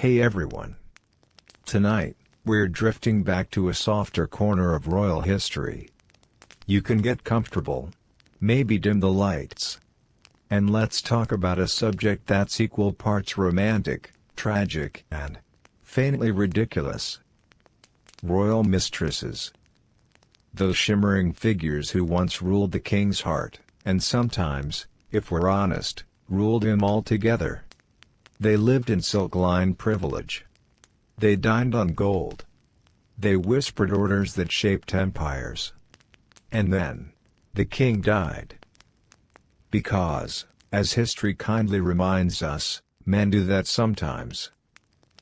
Hey everyone! Tonight, we're drifting back to a softer corner of royal history. You can get comfortable, maybe dim the lights, and let's talk about a subject that's equal parts romantic, tragic, and faintly ridiculous. Royal mistresses. Those shimmering figures who once ruled the king's heart, and sometimes, if we're honest, ruled him altogether. They lived in silk-lined privilege. They dined on gold. They whispered orders that shaped empires. And then, the king died. Because, as history kindly reminds us, men do that sometimes.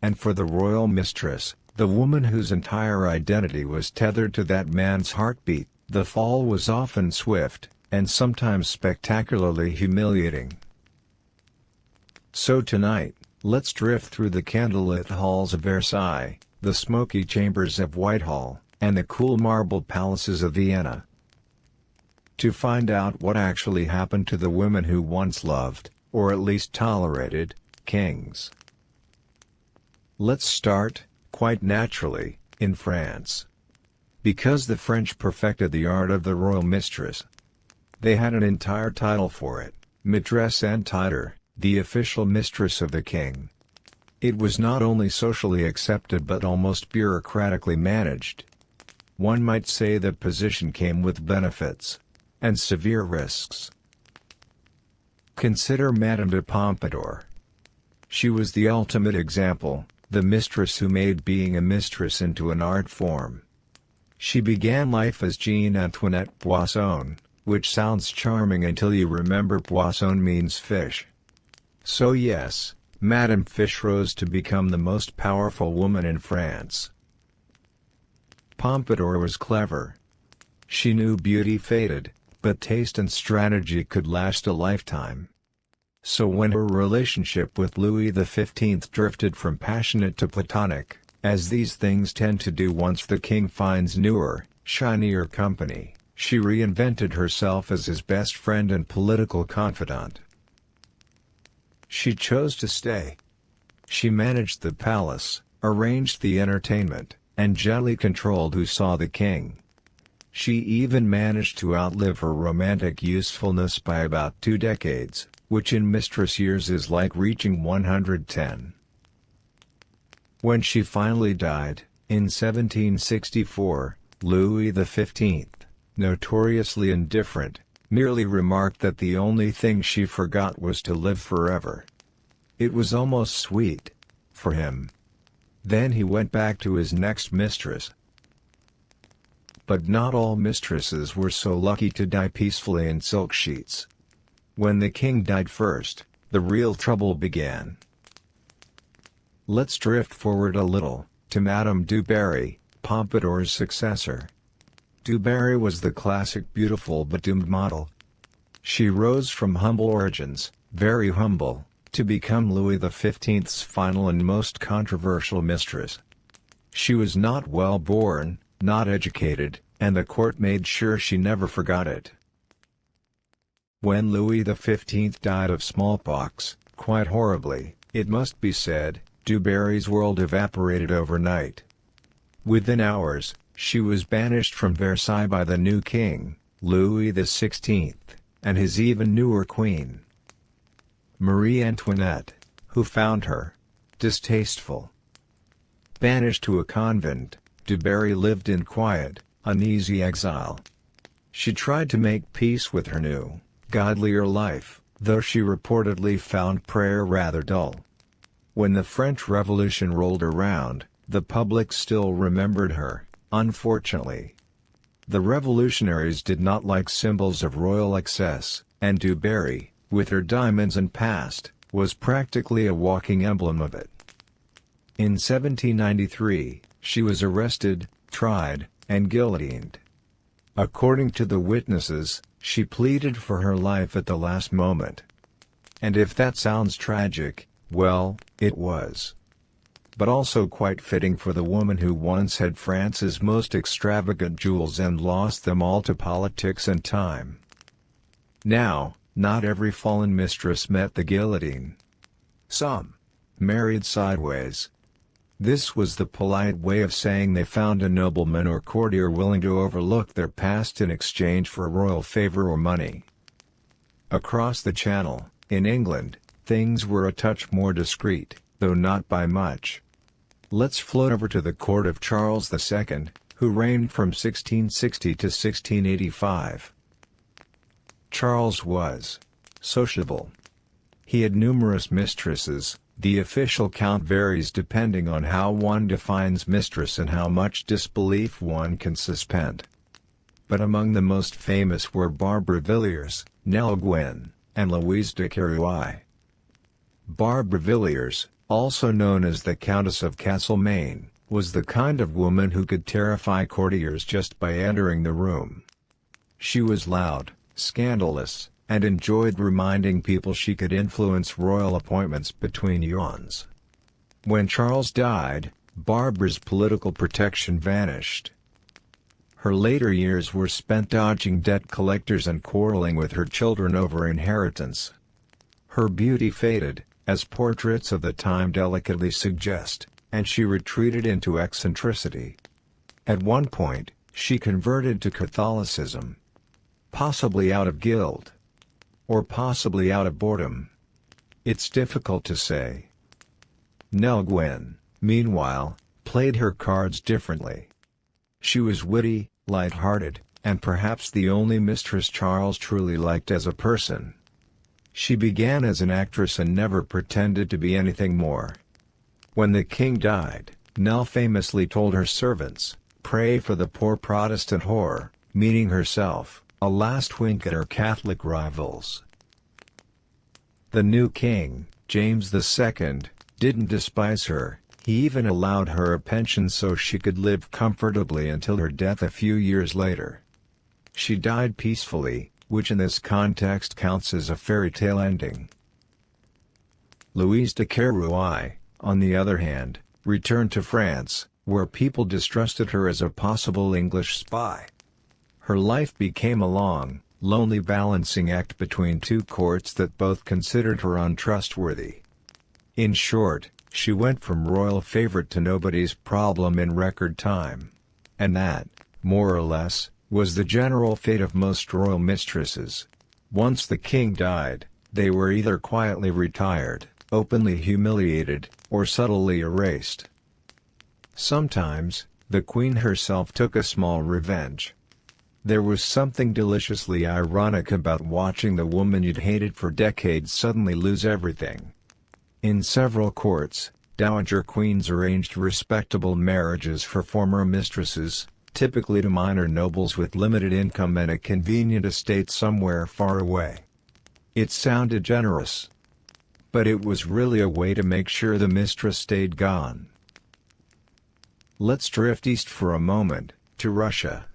And for the royal mistress, the woman whose entire identity was tethered to that man's heartbeat, the fall was often swift, and sometimes spectacularly humiliating. So tonight, let's drift through the candlelit halls of Versailles, the smoky chambers of Whitehall, and the cool marble palaces of Vienna, to find out what actually happened to the women who once loved, or at least tolerated, kings. Let's start, quite naturally, in France. Because the French perfected the art of the royal mistress. They had an entire title for it, maîtresse en titre, the official mistress of the king. It was not only socially accepted but almost bureaucratically managed. One might say the position came with benefits and severe risks. Consider Madame de Pompadour. She was the ultimate example, the mistress who made being a mistress into an art form. She began life as Jean Antoinette Poisson, which sounds charming until you remember Poisson means fish. So yes, Madame Fish rose to become the most powerful woman in France. Pompadour was clever. She knew beauty faded, but taste and strategy could last a lifetime. So when her relationship with Louis XV drifted from passionate to platonic, as these things tend to do once the king finds newer, shinier company, she reinvented herself as his best friend and political confidant. She chose to stay. She managed the palace, arranged the entertainment, and gently controlled who saw the king. She even managed to outlive her romantic usefulness by about 2 decades, which in mistress years is like reaching 110. When she finally died, in 1764, Louis XV, notoriously indifferent, merely remarked that the only thing she forgot was to live forever. It was almost sweet, for him. Then he went back to his next mistress. But not all mistresses were so lucky to die peacefully in silk sheets. When the king died first, the real trouble began. Let's drift forward a little, to Madame du Barry, Pompadour's successor. Du Barry was the classic beautiful but doomed model. She rose from humble origins, very humble, to become Louis XV's final and most controversial mistress. She was not well born, not educated, and the court made sure she never forgot it. When Louis XV died of smallpox, quite horribly, it must be said, Du Barry's world evaporated overnight. Within hours, she was banished from Versailles by the new king, Louis XVI, and his even newer queen, Marie Antoinette, who found her distasteful. Banished to a convent, Du Barry lived in quiet, uneasy exile. She tried to make peace with her new, godlier life, though she reportedly found prayer rather dull. When the French Revolution rolled around, the public still remembered her, unfortunately. The revolutionaries did not like symbols of royal excess, and Du Barry, with her diamonds and past, was practically a walking emblem of it. In 1793, she was arrested, tried, and guillotined. According to the witnesses, she pleaded for her life at the last moment. And if that sounds tragic, well, it was. But also quite fitting for the woman who once had France's most extravagant jewels and lost them all to politics and time. Now, not every fallen mistress met the guillotine. Some, married sideways. This was the polite way of saying they found a nobleman or courtier willing to overlook their past in exchange for royal favor or money. Across the Channel, in England, things were a touch more discreet, though not by much. Let's float over to the court of Charles II, who reigned from 1660 to 1685. Charles was sociable. He had numerous mistresses. The official count varies depending on how one defines mistress and how much disbelief one can suspend. But among the most famous were Barbara Villiers, Nell Gwynn, and Louise de Querouaille. Barbara Villiers, also known as the Countess of Castlemaine, was the kind of woman who could terrify courtiers just by entering the room. She was loud, scandalous, and enjoyed reminding people she could influence royal appointments between yawns. When Charles died, Barbara's political protection vanished. Her later years were spent dodging debt collectors and quarreling with her children over inheritance. Her beauty faded, as portraits of the time delicately suggest, and she retreated into eccentricity. At one point, she converted to Catholicism. Possibly out of guilt. Or possibly out of boredom. It's difficult to say. Nell Gwynn, meanwhile, played her cards differently. She was witty, light-hearted, and perhaps the only mistress Charles truly liked as a person. She began as an actress and never pretended to be anything more. When the king died, Nell famously told her servants, "Pray for the poor Protestant whore," meaning herself, a last wink at her Catholic rivals. The new king, James II, didn't despise her. He even allowed her a pension so she could live comfortably until her death a few years later. She died peacefully, which in this context counts as a fairy tale ending. Louise de Querouaille, on the other hand, returned to France, where people distrusted her as a possible English spy. Her life became a long, lonely balancing act between two courts that both considered her untrustworthy. In short, she went from royal favorite to nobody's problem in record time. And that, more or less, was the general fate of most royal mistresses. Once the king died, they were either quietly retired, openly humiliated, or subtly erased. Sometimes, the queen herself took a small revenge. There was something deliciously ironic about watching the woman you'd hated for decades suddenly lose everything. In several courts, dowager queens arranged respectable marriages for former mistresses, typically to minor nobles with limited income and a convenient estate somewhere far away. It sounded generous. But it was really a way to make sure the mistress stayed gone. Let's drift east for a moment, to Russia,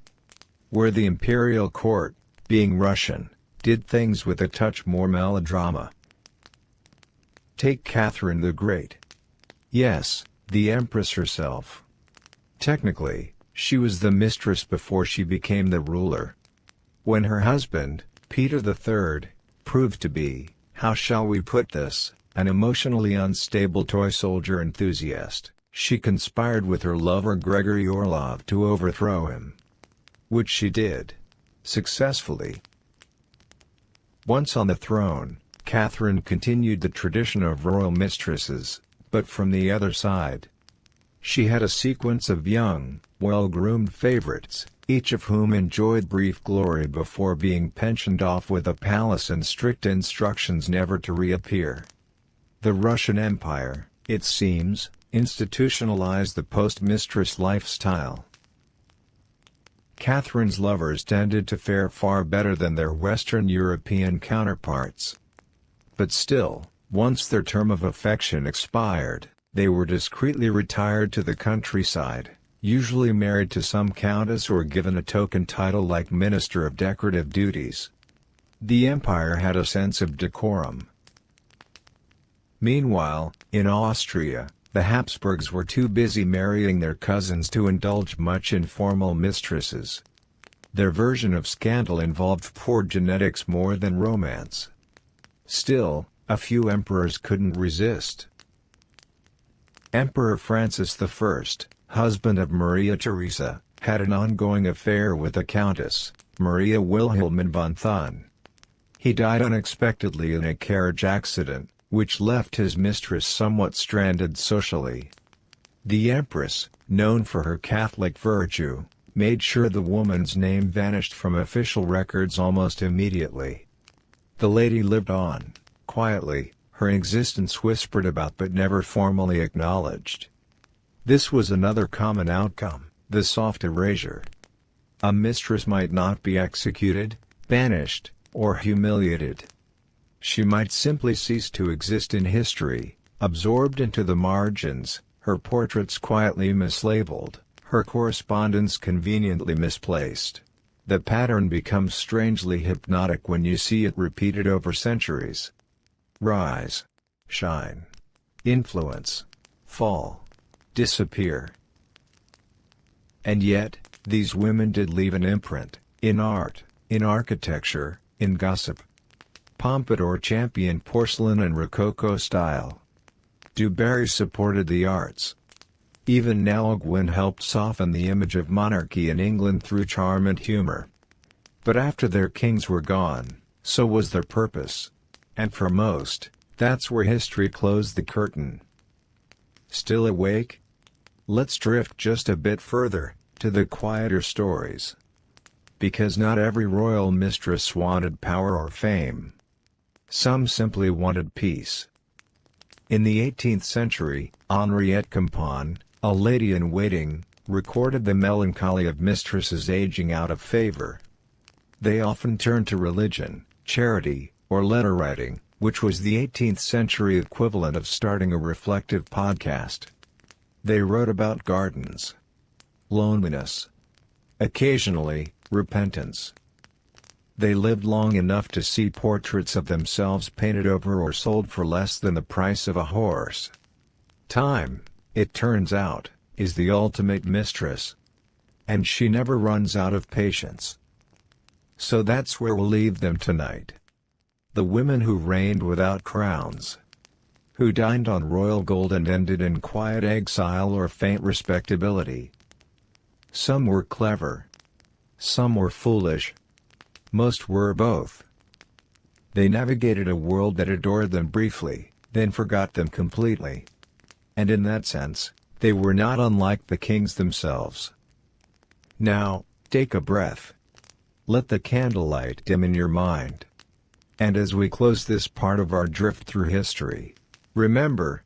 where the imperial court, being Russian, did things with a touch more melodrama. Take Catherine the Great. Yes, the Empress herself. Technically, she was the mistress before she became the ruler. When her husband, Peter III, proved to be, how shall we put this, an emotionally unstable toy soldier enthusiast, she conspired with her lover Gregory Orlov to overthrow him. Which she did. Successfully. Once on the throne, Catherine continued the tradition of royal mistresses, but from the other side. She had a sequence of young, well-groomed favorites, each of whom enjoyed brief glory before being pensioned off with a palace and strict instructions never to reappear. The Russian Empire, it seems, institutionalized the post-mistress lifestyle. Catherine's lovers tended to fare far better than their Western European counterparts. But still, once their term of affection expired, they were discreetly retired to the countryside, usually married to some countess or given a token title like Minister of Decorative Duties. The empire had a sense of decorum. Meanwhile, in Austria, the Habsburgs were too busy marrying their cousins to indulge much in formal mistresses. Their version of scandal involved poor genetics more than romance. Still, a few emperors couldn't resist. Emperor Francis I, husband of Maria Theresa, had an ongoing affair with the Countess, Maria Wilhelmina von Thun. He died unexpectedly in a carriage accident, which left his mistress somewhat stranded socially. The Empress, known for her Catholic virtue, made sure the woman's name vanished from official records almost immediately. The lady lived on, quietly, her existence whispered about but never formally acknowledged. This was another common outcome, the soft erasure. A mistress might not be executed, banished, or humiliated. She might simply cease to exist in history, absorbed into the margins, her portraits quietly mislabeled, her correspondence conveniently misplaced. The pattern becomes strangely hypnotic when you see it repeated over centuries. Rise. Shine. Influence. Fall. Disappear. And yet, these women did leave an imprint, in art, in architecture, in gossip. Pompadour championed porcelain and Rococo style. Du Barry supported the arts. Even Nell Gwyn helped soften the image of monarchy in England through charm and humor. But after their kings were gone, so was their purpose. And for most, that's where history closed the curtain. Still awake? Let's drift just a bit further, to the quieter stories. Because not every royal mistress wanted power or fame. Some simply wanted peace. In the 18th century, Henriette Campan, a lady-in-waiting, recorded the melancholy of mistresses aging out of favor. They often turned to religion, charity, or letter writing, which was the 18th century equivalent of starting a reflective podcast. They wrote about gardens, loneliness, occasionally, repentance. They lived long enough to see portraits of themselves painted over or sold for less than the price of a horse. Time, it turns out, is the ultimate mistress. And she never runs out of patience. So that's where we'll leave them tonight. The women who reigned without crowns. Who dined on royal gold and ended in quiet exile or faint respectability. Some were clever. Some were foolish. Most were both. They navigated a world that adored them briefly, then forgot them completely. And in that sense, they were not unlike the kings themselves. Now, take a breath. Let the candlelight dim in your mind. And as we close this part of our drift through history, remember,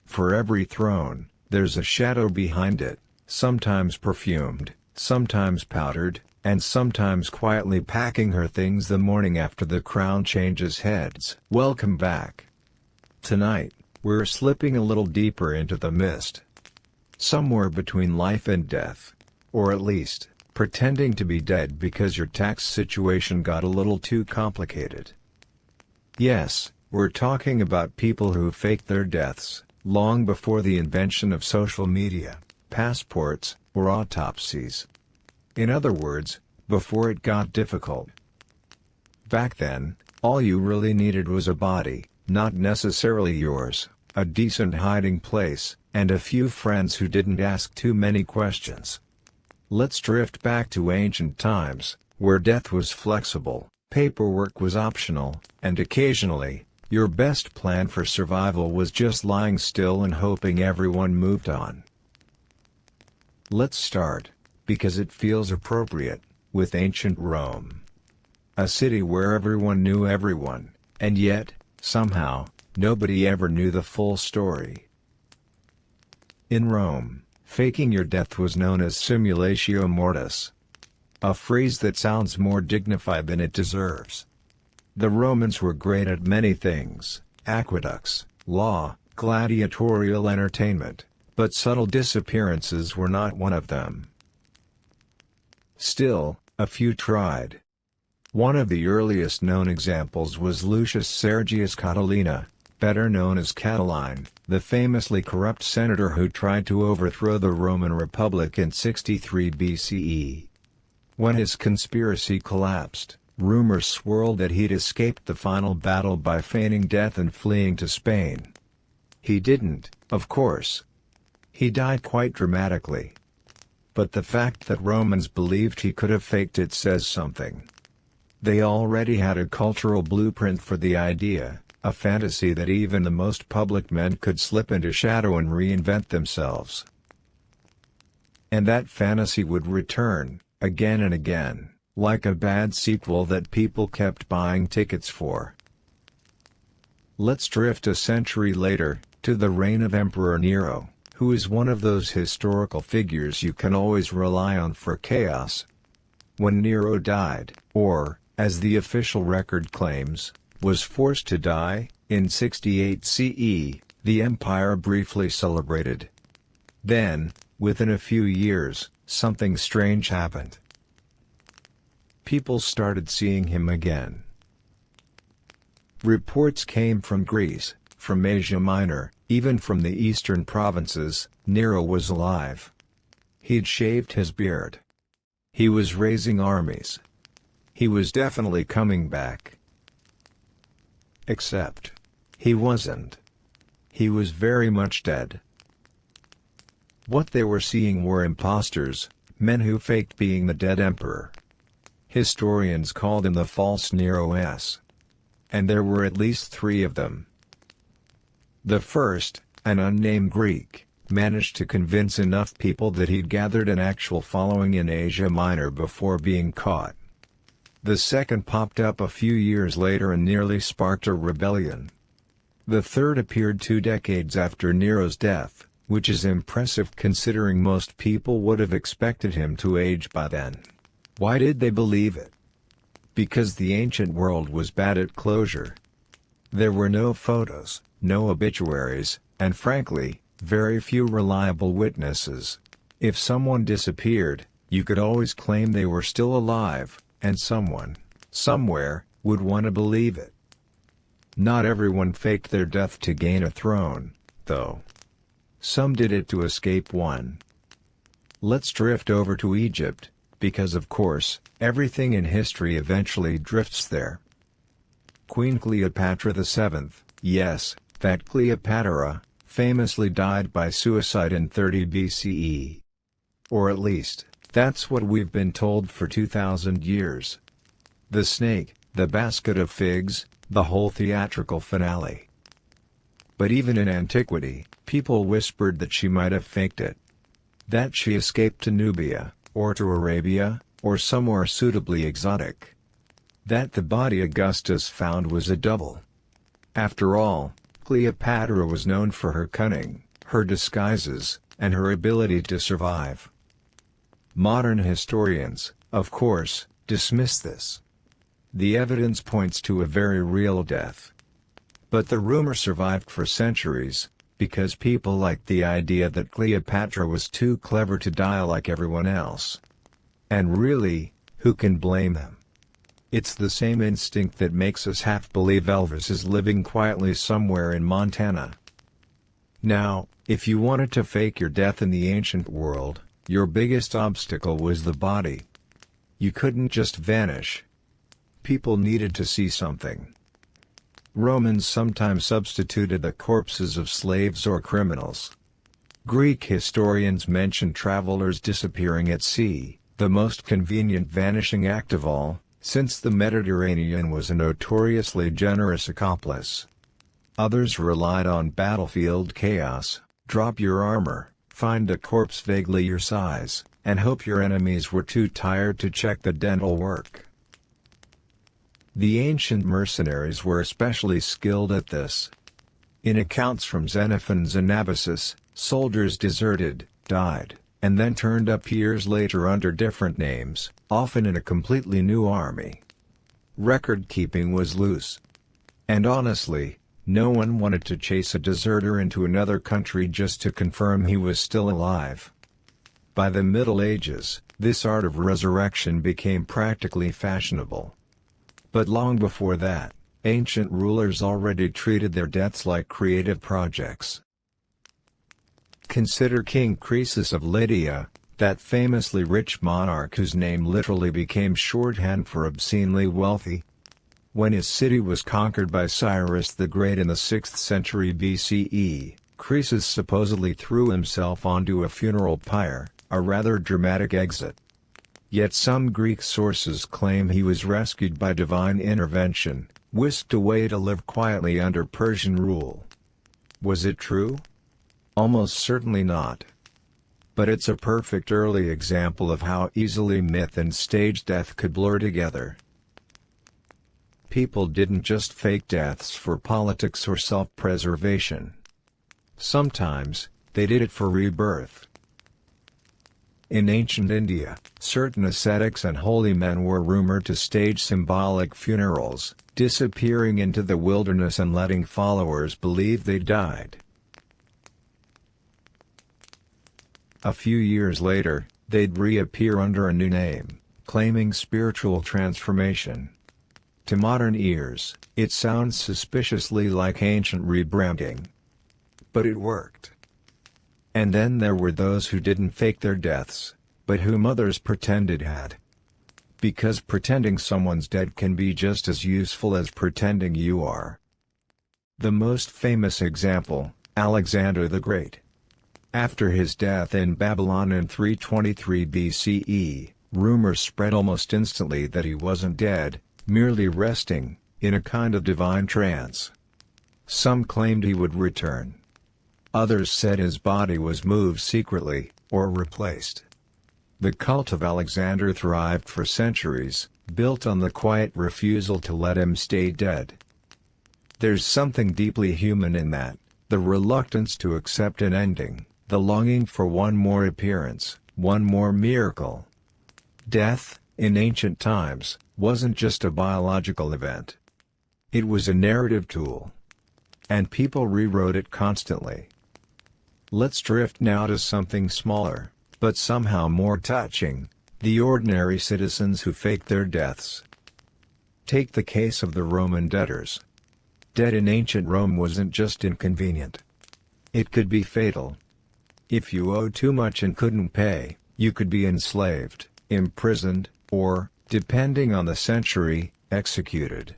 for every throne, there's a shadow behind it, sometimes perfumed, sometimes powdered, and sometimes quietly packing her things the morning after the crown changes heads. Welcome back. Tonight, we're slipping a little deeper into the mist. Somewhere between life and death. Or at least, pretending to be dead because your tax situation got a little too complicated. Yes, we're talking about people who faked their deaths, long before the invention of social media, passports, or autopsies. In other words, before it got difficult. Back then, all you really needed was a body, not necessarily yours, a decent hiding place, and a few friends who didn't ask too many questions. Let's drift back to ancient times, where death was flexible, paperwork was optional, and occasionally, your best plan for survival was just lying still and hoping everyone moved on. Let's start, because it feels appropriate, with ancient Rome. A city where everyone knew everyone, and yet, somehow, nobody ever knew the full story. In Rome, faking your death was known as simulatio mortis. A phrase that sounds more dignified than it deserves. The Romans were great at many things: aqueducts, law, gladiatorial entertainment, but subtle disappearances were not one of them. Still, a few tried. One of the earliest known examples was Lucius Sergius Catilina, better known as Catiline, the famously corrupt senator who tried to overthrow the Roman Republic in 63 BCE. When his conspiracy collapsed, rumors swirled that he'd escaped the final battle by feigning death and fleeing to Spain. He didn't, of course. He died quite dramatically. But the fact that Romans believed he could have faked it says something. They already had a cultural blueprint for the idea, a fantasy that even the most public men could slip into shadow and reinvent themselves. And that fantasy would return, again and again, like a bad sequel that people kept buying tickets for. Let's drift a century later, to the reign of Emperor Nero, who is one of those historical figures you can always rely on for chaos. When Nero died, or, as the official record claims, was forced to die, in 68 CE, the empire briefly celebrated. Then, within a few years, something strange happened. People started seeing him again. Reports came from Greece, from Asia Minor, even from the eastern provinces. Nero was alive. He'd shaved his beard. He was raising armies. He was definitely coming back. Except, he wasn't. He was very much dead. What they were seeing were imposters, men who faked being the dead emperor. Historians called him the false Nero S. And there were at least 3 of them. The first, an unnamed Greek, managed to convince enough people that he'd gathered an actual following in Asia Minor before being caught. The second popped up a few years later and nearly sparked a rebellion. The third appeared 2 decades after Nero's death, which is impressive considering most people would have expected him to age by then. Why did they believe it? Because the ancient world was bad at closure. There were no photos, no obituaries, and frankly, very few reliable witnesses. If someone disappeared, you could always claim they were still alive, and someone, somewhere, would want to believe it. Not everyone faked their death to gain a throne, though. Some did it to escape one. Let's drift over to Egypt, because of course, everything in history eventually drifts there. Queen Cleopatra VII, yes, that Cleopatra, famously died by suicide in 30 BCE. Or at least, that's what we've been told for 2,000 years. The snake, the basket of figs, the whole theatrical finale. But even in antiquity, people whispered that she might have faked it. That she escaped to Nubia, or to Arabia, or somewhere suitably exotic. That the body Augustus found was a double. After all, Cleopatra was known for her cunning, her disguises, and her ability to survive. Modern historians, of course, dismiss this. The evidence points to a very real death. But the rumor survived for centuries, because people liked the idea that Cleopatra was too clever to die like everyone else. And really, who can blame them? It's the same instinct that makes us half believe Elvis is living quietly somewhere in Montana. Now, if you wanted to fake your death in the ancient world, your biggest obstacle was the body. You couldn't just vanish. People needed to see something. Romans sometimes substituted the corpses of slaves or criminals. Greek historians mention travelers disappearing at sea, the most convenient vanishing act of all, since the Mediterranean was a notoriously generous accomplice. Others relied on battlefield chaos: drop your armor, find a corpse vaguely your size, and hope your enemies were too tired to check the dental work. The ancient mercenaries were especially skilled at this. In accounts from Xenophon's Anabasis, soldiers deserted, died, and then turned up years later under different names, often in a completely new army. Record-keeping was loose. And honestly, no one wanted to chase a deserter into another country just to confirm he was still alive. By the Middle Ages, this art of resurrection became practically fashionable. But long before that, ancient rulers already treated their deaths like creative projects. Consider King Croesus of Lydia, that famously rich monarch whose name literally became shorthand for obscenely wealthy. When his city was conquered by Cyrus the Great in the 6th century BCE, Croesus supposedly threw himself onto a funeral pyre, a rather dramatic exit. Yet some Greek sources claim he was rescued by divine intervention, whisked away to live quietly under Persian rule. Was it true? Almost certainly not. But it's a perfect early example of how easily myth and stage death could blur together. People didn't just fake deaths for politics or self-preservation. Sometimes, they did it for rebirth. In ancient India, certain ascetics and holy men were rumored to stage symbolic funerals, disappearing into the wilderness and letting followers believe they died. A few years later, they'd reappear under a new name, claiming spiritual transformation. To modern ears, it sounds suspiciously like ancient rebranding. But it worked. And then there were those who didn't fake their deaths, but whom others pretended had. Because pretending someone's dead can be just as useful as pretending you are. The most famous example, Alexander the Great. After his death in Babylon in 323 BCE, rumors spread almost instantly that he wasn't dead, merely resting, in a kind of divine trance. Some claimed he would return. Others said his body was moved secretly, or replaced. The cult of Alexander thrived for centuries, built on the quiet refusal to let him stay dead. There's something deeply human in that, the reluctance to accept an ending, the longing for one more appearance, one more miracle. Death, in ancient times, wasn't just a biological event. It was a narrative tool. And people rewrote it constantly. Let's drift now to something smaller, but somehow more touching, the ordinary citizens who faked their deaths. Take the case of the Roman debtors. Debt in ancient Rome wasn't just inconvenient. It could be fatal. If you owed too much and couldn't pay, you could be enslaved, imprisoned, or, depending on the century, executed.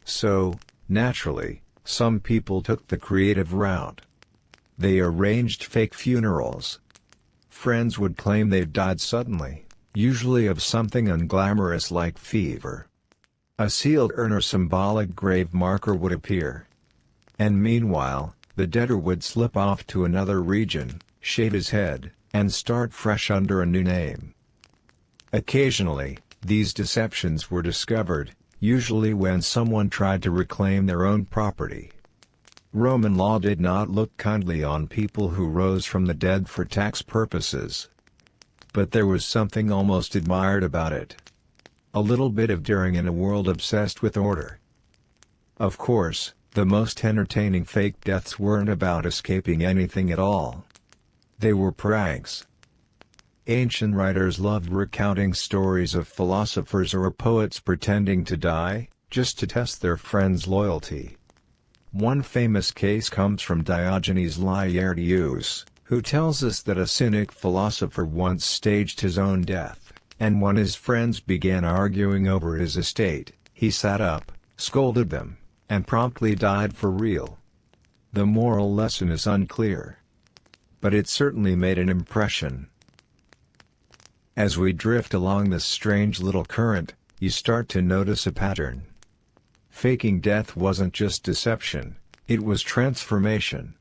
So, naturally, some people took the creative route. They arranged fake funerals. Friends would claim they'd died suddenly, usually of something unglamorous like fever. A sealed urn or symbolic grave marker would appear. And meanwhile, the debtor would slip off to another region, shave his head, and start fresh under a new name. Occasionally, these deceptions were discovered, usually when someone tried to reclaim their own property. Roman law did not look kindly on people who rose from the dead for tax purposes. But there was something almost admired about it. A little bit of daring in a world obsessed with order. Of course, the most entertaining fake deaths weren't about escaping anything at all. They were pranks. Ancient writers loved recounting stories of philosophers or poets pretending to die, just to test their friends' loyalty. One famous case comes from Diogenes Laertius, who tells us that a cynic philosopher once staged his own death, and when his friends began arguing over his estate, he sat up, scolded them, and promptly died for real. The moral lesson is unclear. But it certainly made an impression. As we drift along this strange little current, you start to notice a pattern. Faking death wasn't just deception, it was transformation.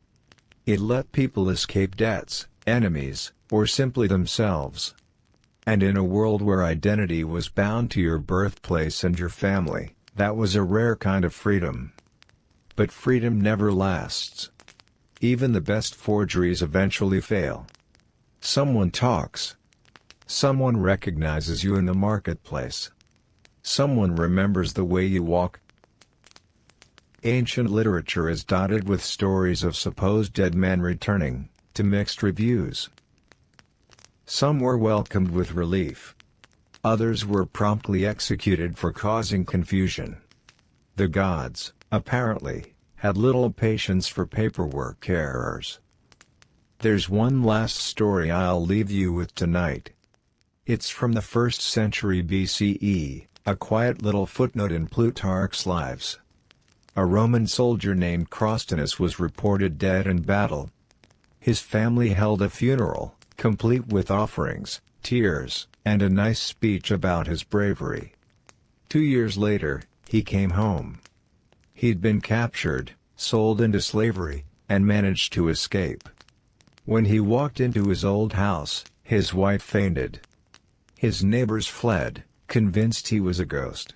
It let people escape debts, enemies, or simply themselves. And in a world where identity was bound to your birthplace and your family, that was a rare kind of freedom. But freedom never lasts. Even the best forgeries eventually fail. Someone talks. Someone recognizes you in the marketplace. Someone remembers the way you walk. Ancient literature is dotted with stories of supposed dead men returning, to mixed reviews. Some were welcomed with relief. Others were promptly executed for causing confusion. The gods, apparently, had little patience for paperwork errors. There's one last story I'll leave you with tonight. It's from the 1st century BCE, a quiet little footnote in Plutarch's Lives. a Roman soldier named Crostinus was reported dead in battle. His family held a funeral, complete with offerings, tears, and a nice speech about his bravery. 2 years later, he came home. He'd been captured, sold into slavery, and managed to escape. When he walked into his old house, his wife fainted. His neighbors fled, convinced he was a ghost.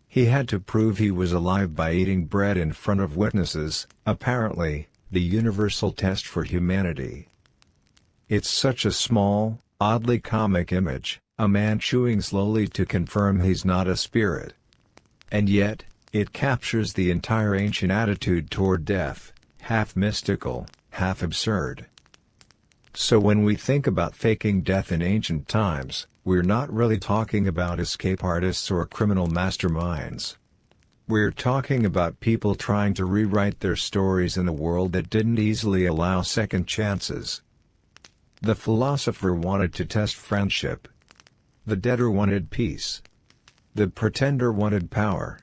He had to prove he was alive by eating bread in front of witnesses, apparently, the universal test for humanity. It's such a small, oddly comic image, a man chewing slowly to confirm he's not a spirit. And yet, it captures the entire ancient attitude toward death, half mystical, half absurd. So when we think about faking death in ancient times, we're not really talking about escape artists or criminal masterminds. We're talking about people trying to rewrite their stories in a world that didn't easily allow second chances. The philosopher wanted to test friendship. The debtor wanted peace. The pretender wanted power.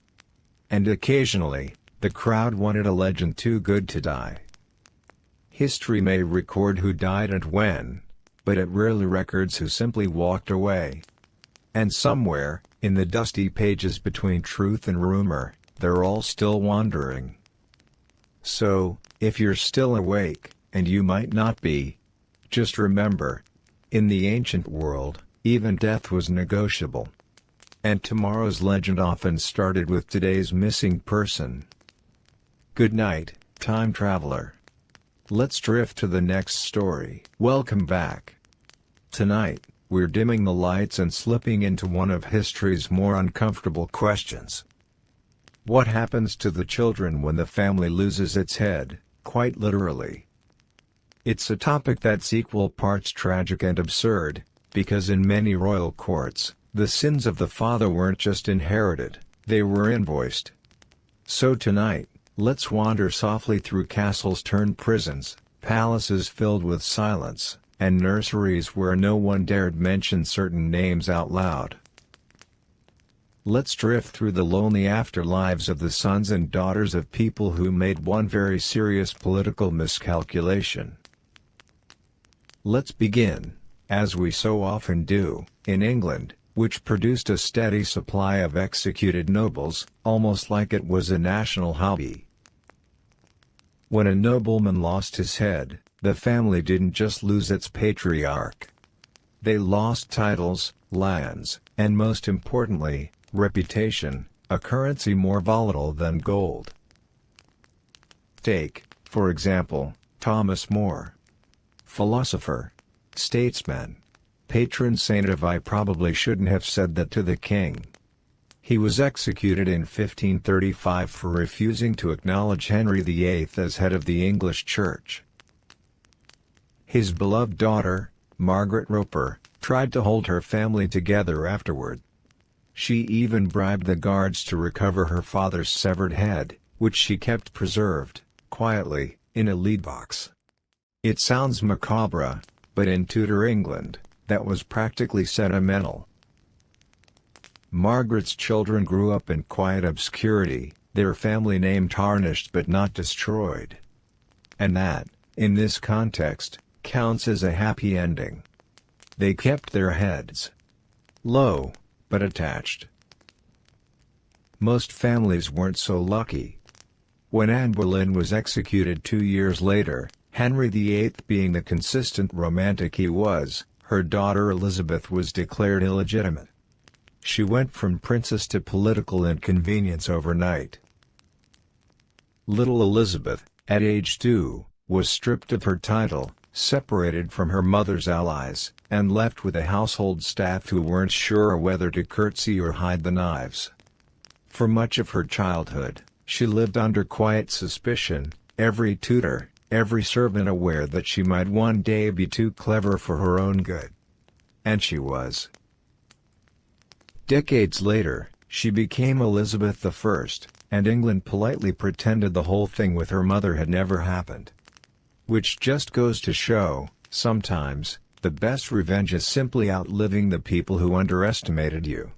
And occasionally, the crowd wanted a legend too good to die. History may record who died and when, but it rarely records who simply walked away. And somewhere, in the dusty pages between truth and rumor, they're all still wandering. So, if you're still awake, and you might not be, just remember, in the ancient world, even death was negotiable. And tomorrow's legend often started with today's missing person. Good night, time traveler. Let's drift to the next story. Welcome back. Tonight, we're dimming the lights and slipping into one of history's more uncomfortable questions. What happens to the children when the family loses its head, quite literally? It's a topic that's equal parts tragic and absurd, because in many royal courts, the sins of the father weren't just inherited, they were invoiced. So tonight, let's wander softly through castles turned prisons, palaces filled with silence, and nurseries where no one dared mention certain names out loud. Let's drift through the lonely afterlives of the sons and daughters of people who made one very serious political miscalculation. Let's begin, as we so often do, in England, which produced a steady supply of executed nobles, almost like it was a national hobby. When a nobleman lost his head, the family didn't just lose its patriarch. They lost titles, lands, and most importantly, reputation, a currency more volatile than gold. Take, for example, Thomas More. Philosopher, statesman, patron saint of I probably shouldn't have said that to the king. He was executed in 1535 for refusing to acknowledge Henry VIII as head of the English Church. His beloved daughter, Margaret Roper, tried to hold her family together afterward. She even bribed the guards to recover her father's severed head, which she kept preserved, quietly, in a lead box. It sounds macabre, but in Tudor England, that was practically sentimental. Margaret's children grew up in quiet obscurity, their family name tarnished but not destroyed. And that, in this context, counts as a happy ending. They kept their heads low, but attached. Most families weren't so lucky. When Anne Boleyn was executed 2 years later, Henry VIII being the consistent romantic he was, her daughter Elizabeth was declared illegitimate. She went from princess to political inconvenience overnight. Little Elizabeth, at age 2, was stripped of her title, separated from her mother's allies, and left with a household staff who weren't sure whether to curtsy or hide the knives. For much of her childhood, she lived under quiet suspicion, every tutor, every servant aware that she might one day be too clever for her own good. And she was. Decades later, she became Elizabeth I, and England politely pretended the whole thing with her mother had never happened. Which just goes to show, sometimes, the best revenge is simply outliving the people who underestimated you.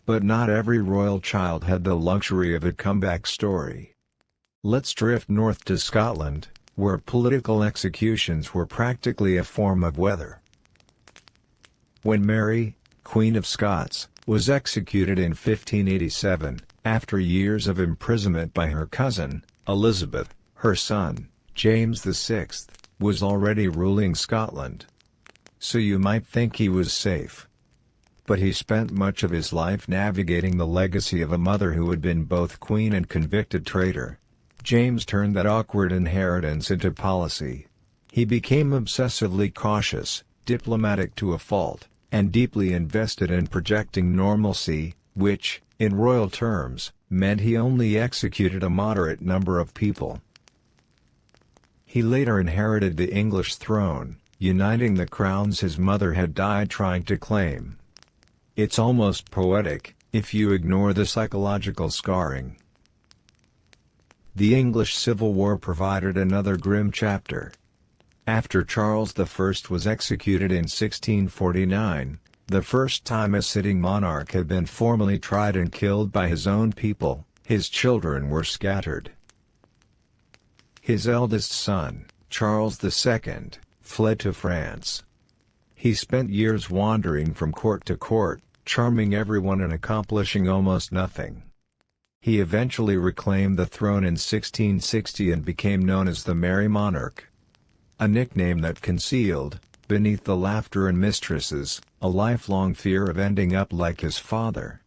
But not every royal child had the luxury of a comeback story. Let's drift north to Scotland, where political executions were practically a form of weather. When Mary, Queen of Scots, was executed in 1587, after years of imprisonment by her cousin, Elizabeth, her son, James VI, was already ruling Scotland. So you might think he was safe. But he spent much of his life navigating the legacy of a mother who had been both queen and convicted traitor. James turned that awkward inheritance into policy. He became obsessively cautious, diplomatic to a fault, and deeply invested in projecting normalcy, which, in royal terms, meant he only executed a moderate number of people. He later inherited the English throne, uniting the crowns his mother had died trying to claim. It's almost poetic, if you ignore the psychological scarring. The English Civil War provided another grim chapter. After Charles I was executed in 1649, the first time a sitting monarch had been formally tried and killed by his own people, his children were scattered. His eldest son, Charles II, fled to France. He spent years wandering from court to court, charming everyone and accomplishing almost nothing. He eventually reclaimed the throne in 1660 and became known as the Merry Monarch. A nickname that concealed, beneath the laughter and mistresses, a lifelong fear of ending up like his father.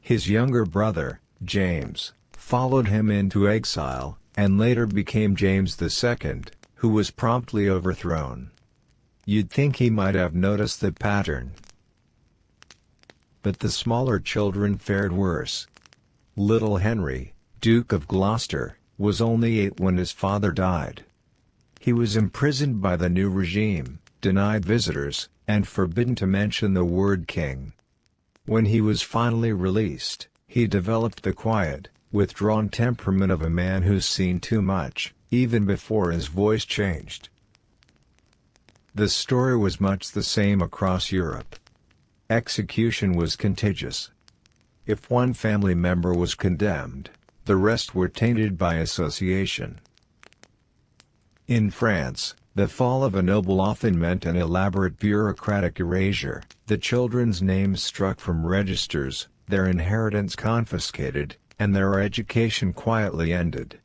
His younger brother, James, followed him into exile, and later became James II, who was promptly overthrown. You'd think he might have noticed the pattern. But the smaller children fared worse. Little Henry, Duke of Gloucester, was only 8 when his father died. He was imprisoned by the new regime, denied visitors, and forbidden to mention the word king. When he was finally released, he developed the quiet, withdrawn temperament of a man who's seen too much, even before his voice changed. The story was much the same across Europe. Execution was contagious. If one family member was condemned, the rest were tainted by association. In France, the fall of a noble often meant an elaborate bureaucratic erasure, the children's names struck from registers, their inheritance confiscated, and their education quietly ended.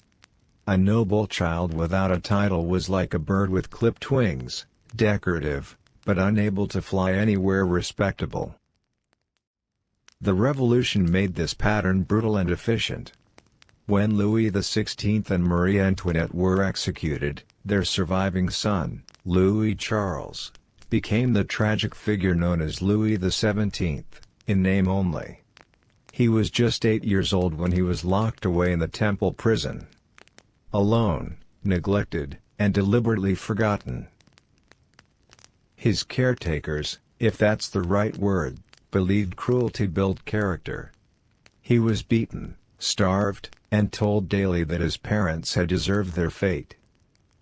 A noble child without a title was like a bird with clipped wings, decorative, but unable to fly anywhere respectable. The Revolution made this pattern brutal and efficient. When Louis XVI and Marie Antoinette were executed, their surviving son, Louis Charles, became the tragic figure known as Louis XVII, in name only. He was just 8 years old when he was locked away in the Temple prison. Alone, neglected, and deliberately forgotten. His caretakers, if that's the right word, believed cruelty built character. He was beaten, starved, and told daily that his parents had deserved their fate.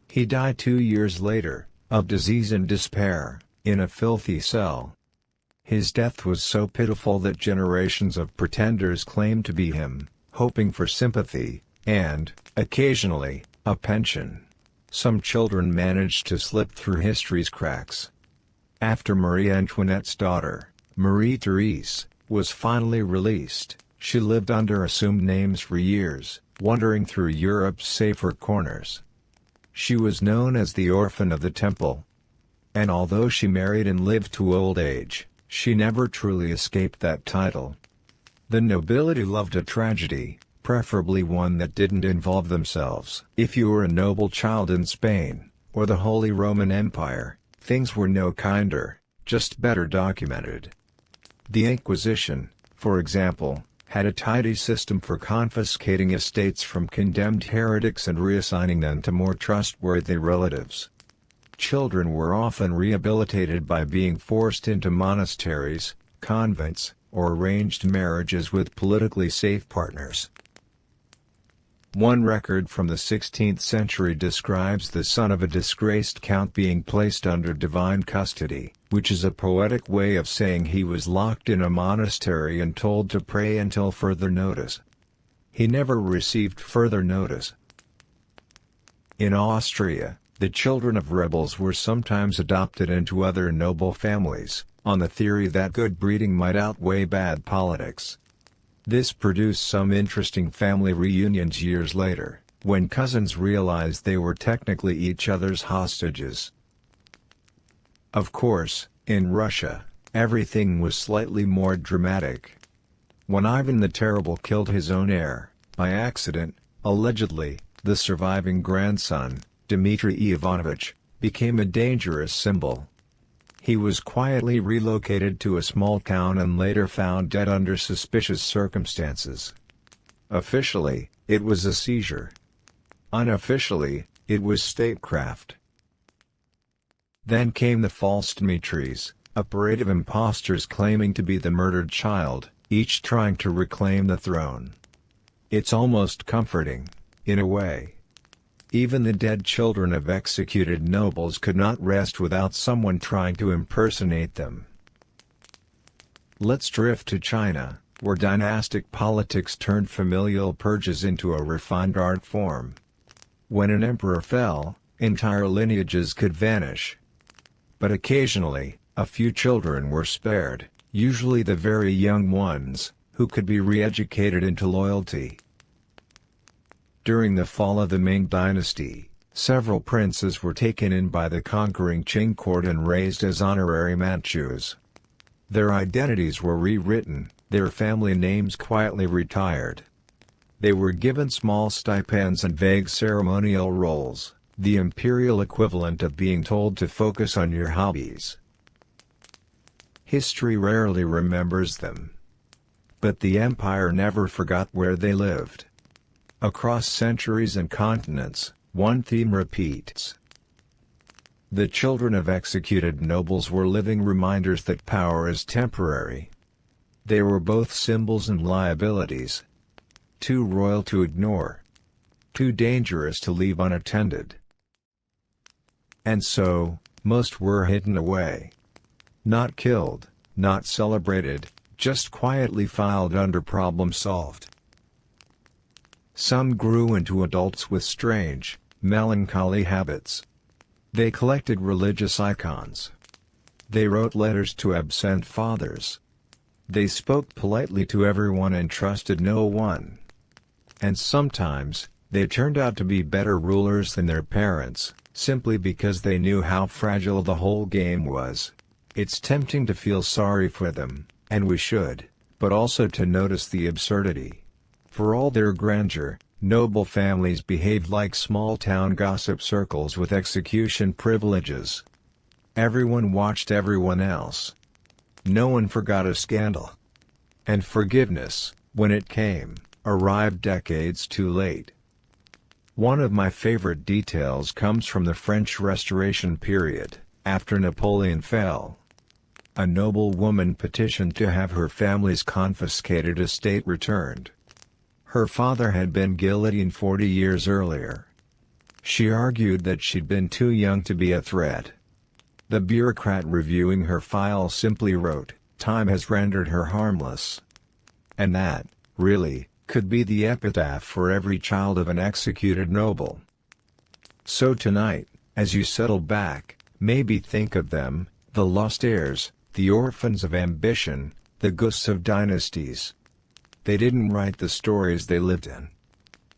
He died 2 years later, of disease and despair, in a filthy cell. His death was so pitiful that generations of pretenders claimed to be him, hoping for sympathy, and, occasionally, a pension. Some children managed to slip through history's cracks. After Marie Antoinette's daughter, Marie-Therese, was finally released, she lived under assumed names for years, wandering through Europe's safer corners. She was known as the Orphan of the Temple. And although she married and lived to old age, she never truly escaped that title. The nobility loved a tragedy, preferably one that didn't involve themselves. If you were a noble child in Spain, or the Holy Roman Empire, things were no kinder, just better documented. The Inquisition, for example, had a tidy system for confiscating estates from condemned heretics and reassigning them to more trustworthy relatives. Children were often rehabilitated by being forced into monasteries, convents, or arranged marriages with politically safe partners. One record from the 16th century describes the son of a disgraced count being placed under divine custody, which is a poetic way of saying he was locked in a monastery and told to pray until further notice. He never received further notice. In Austria, the children of rebels were sometimes adopted into other noble families, on the theory that good breeding might outweigh bad politics. This produced some interesting family reunions years later, when cousins realized they were technically each other's hostages. Of course, in Russia, everything was slightly more dramatic. When Ivan the Terrible killed his own heir, by accident, allegedly, the surviving grandson, Dmitry Ivanovich, became a dangerous symbol. He was quietly relocated to a small town and later found dead under suspicious circumstances. Officially, it was a seizure. Unofficially, it was statecraft. Then came the false Dmitris, a parade of impostors claiming to be the murdered child, each trying to reclaim the throne. It's almost comforting, in a way. Even the dead children of executed nobles could not rest without someone trying to impersonate them. Let's drift to China, where dynastic politics turned familial purges into a refined art form. When an emperor fell, entire lineages could vanish. But occasionally, a few children were spared, usually the very young ones, who could be re-educated into loyalty. During the fall of the Ming dynasty, several princes were taken in by the conquering Qing court and raised as honorary Manchus. Their identities were rewritten, their family names quietly retired. They were given small stipends and vague ceremonial roles, the imperial equivalent of being told to focus on your hobbies. History rarely remembers them. But the empire never forgot where they lived. Across centuries and continents, one theme repeats. The children of executed nobles were living reminders that power is temporary. They were both symbols and liabilities. Too royal to ignore. Too dangerous to leave unattended. And so, most were hidden away. Not killed, not celebrated, just quietly filed under problem solved. Some grew into adults with strange, melancholy habits. They collected religious icons. They wrote letters to absent fathers. They spoke politely to everyone and trusted no one. And sometimes, they turned out to be better rulers than their parents, simply because they knew how fragile the whole game was. It's tempting to feel sorry for them, and we should, but also to notice the absurdity. For all their grandeur, noble families behaved like small-town gossip circles with execution privileges. Everyone watched everyone else. No one forgot a scandal. And forgiveness, when it came, arrived decades too late. One of my favorite details comes from the French Restoration period, after Napoleon fell. A noble woman petitioned to have her family's confiscated estate returned. Her father had been guillotined 40 years earlier. She argued that she'd been too young to be a threat. The bureaucrat reviewing her file simply wrote, "Time has rendered her harmless." And that, really, could be the epitaph for every child of an executed noble. So tonight, as you settle back, maybe think of them, the lost heirs, the orphans of ambition, the ghosts of dynasties. They didn't write the stories they lived in.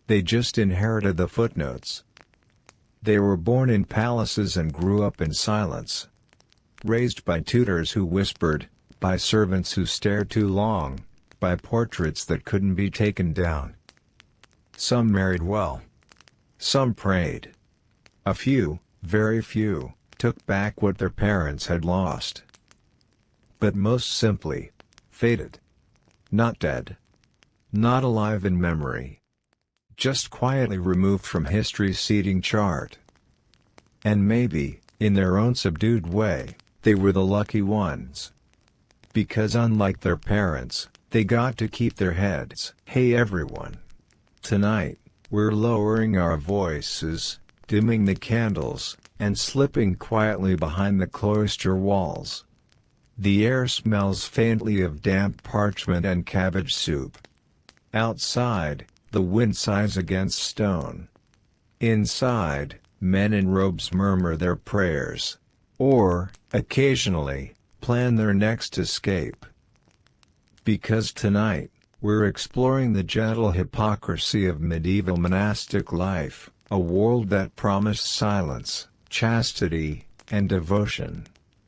They just inherited the footnotes. They were born in palaces and grew up in silence. Raised by tutors who whispered, by servants who stared too long, by portraits that couldn't be taken down. Some married well. Some prayed. A few, very few, took back what their parents had lost. But most simply, faded. Not dead. Not alive in memory. Just quietly removed from history's seating chart. And maybe, in their own subdued way, they were the lucky ones. Because unlike their parents, they got to keep their heads. Hey everyone! Tonight, we're lowering our voices, dimming the candles, and slipping quietly behind the cloister walls. The air smells faintly of damp parchment and cabbage soup. Outside, the wind sighs against stone. Inside, men in robes murmur their prayers, or, occasionally, plan their next escape. Because tonight, we're exploring the gentle hypocrisy of medieval monastic life, a world that promised silence, chastity, and devotion,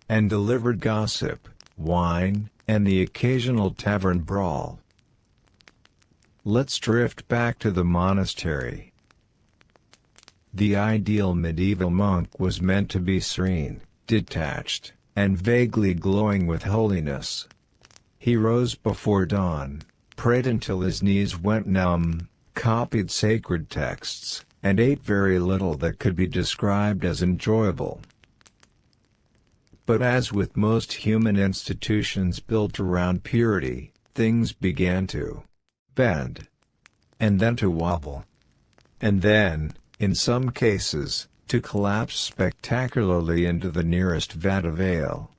and delivered gossip, wine, and the occasional tavern brawl. Let's drift back to the monastery. The ideal medieval monk was meant to be serene, detached, and vaguely glowing with holiness. He rose before dawn, prayed until his knees went numb, copied sacred texts, and ate very little that could be described as enjoyable. But as with most human institutions built around purity, things began to bend, and then to wobble, and then, in some cases, to collapse spectacularly into the nearest vat of ale.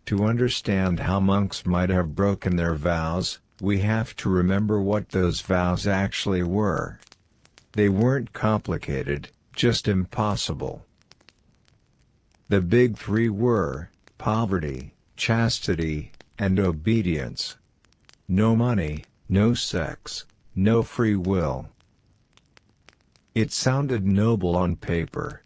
To understand how monks might have broken their vows, we have to remember what those vows actually were. They weren't complicated, just impossible. The big three were poverty, chastity, and obedience. No money, no sex, no free will. It sounded noble on paper.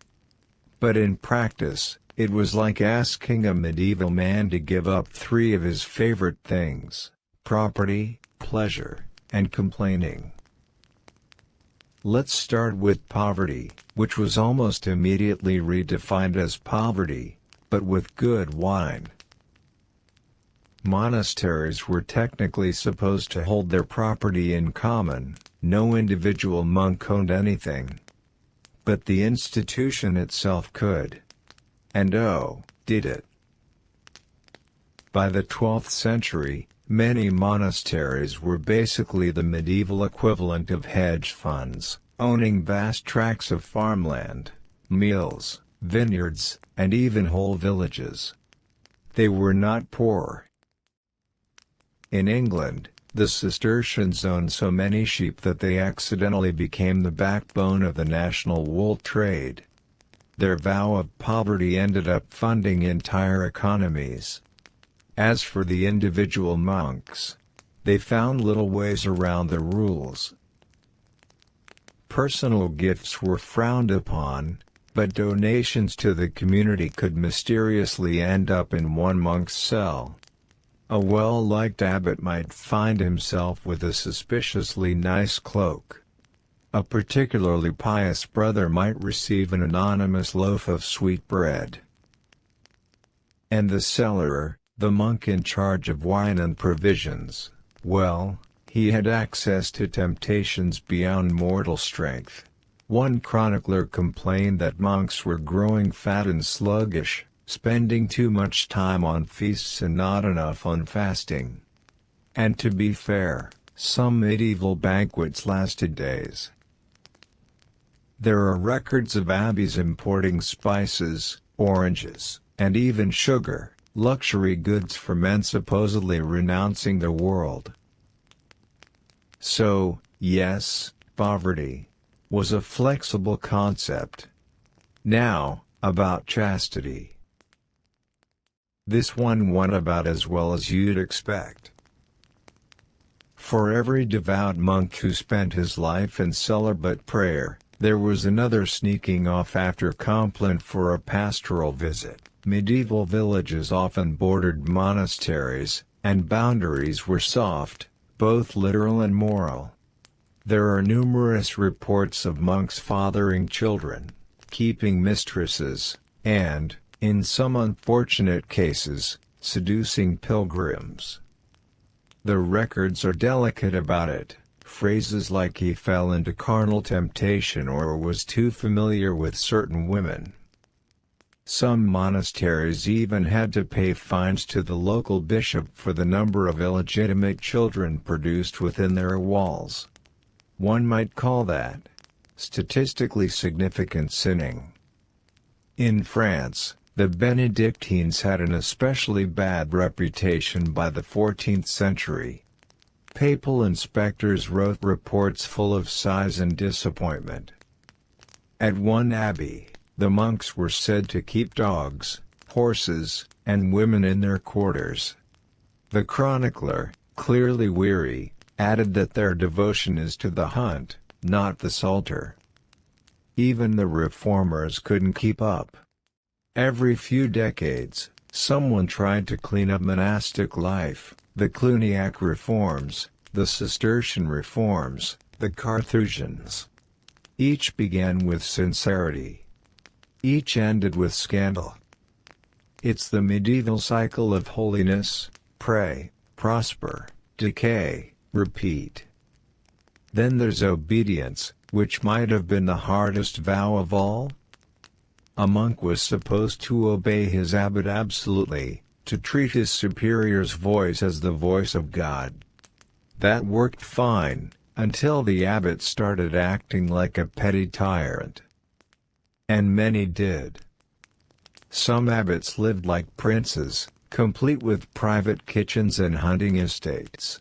But in practice, it was like asking a medieval man to give up three of his favorite things: property, pleasure, and complaining. Let's start with poverty, which was almost immediately redefined as poverty, but with good wine. Monasteries were technically supposed to hold their property in common, no individual monk owned anything. But the institution itself could. And oh, did it. By the 12th century, many monasteries were basically the medieval equivalent of hedge funds, owning vast tracts of farmland, mills, vineyards, and even whole villages. They were not poor. In England, the Cistercians owned so many sheep that they accidentally became the backbone of the national wool trade. Their vow of poverty ended up funding entire economies. As for the individual monks, they found little ways around the rules. Personal gifts were frowned upon, but donations to the community could mysteriously end up in one monk's cell. A well-liked abbot might find himself with a suspiciously nice cloak. A particularly pious brother might receive an anonymous loaf of sweet bread. And the cellarer, the monk in charge of wine and provisions, well, he had access to temptations beyond mortal strength. One chronicler complained that monks were growing fat and sluggish, spending too much time on feasts and not enough on fasting. And to be fair, some medieval banquets lasted days. There are records of abbeys importing spices, oranges, and even sugar, luxury goods for men supposedly renouncing the world. So, yes, poverty was a flexible concept. Now, about chastity. This one went about as well as you'd expect. For every devout monk who spent his life in celibate prayer, there was another sneaking off after Compline for a pastoral visit. Medieval villages often bordered monasteries, and boundaries were soft, both literal and moral. There are numerous reports of monks fathering children, keeping mistresses, and, in some unfortunate cases, seducing pilgrims. The records are delicate about it. Phrases like he fell into carnal temptation or was too familiar with certain women. Some monasteries even had to pay fines to the local bishop for the number of illegitimate children produced within their walls. One might call that statistically significant sinning. In France, the Benedictines had an especially bad reputation by the 14th century. Papal inspectors wrote reports full of sighs and disappointment. At one abbey, the monks were said to keep dogs, horses, and women in their quarters. The chronicler, clearly weary, added that their devotion is to the hunt, not the psalter. Even the reformers couldn't keep up. Every few decades, someone tried to clean up monastic life: the Cluniac reforms, the Cistercian reforms, the Carthusians. Each began with sincerity. Each ended with scandal. It's the medieval cycle of holiness: pray, prosper, decay, repeat. Then there's obedience, which might have been the hardest vow of all. A monk was supposed to obey his abbot absolutely, to treat his superior's voice as the voice of God. That worked fine, until the abbot started acting like a petty tyrant. And many did. Some abbots lived like princes, complete with private kitchens and hunting estates.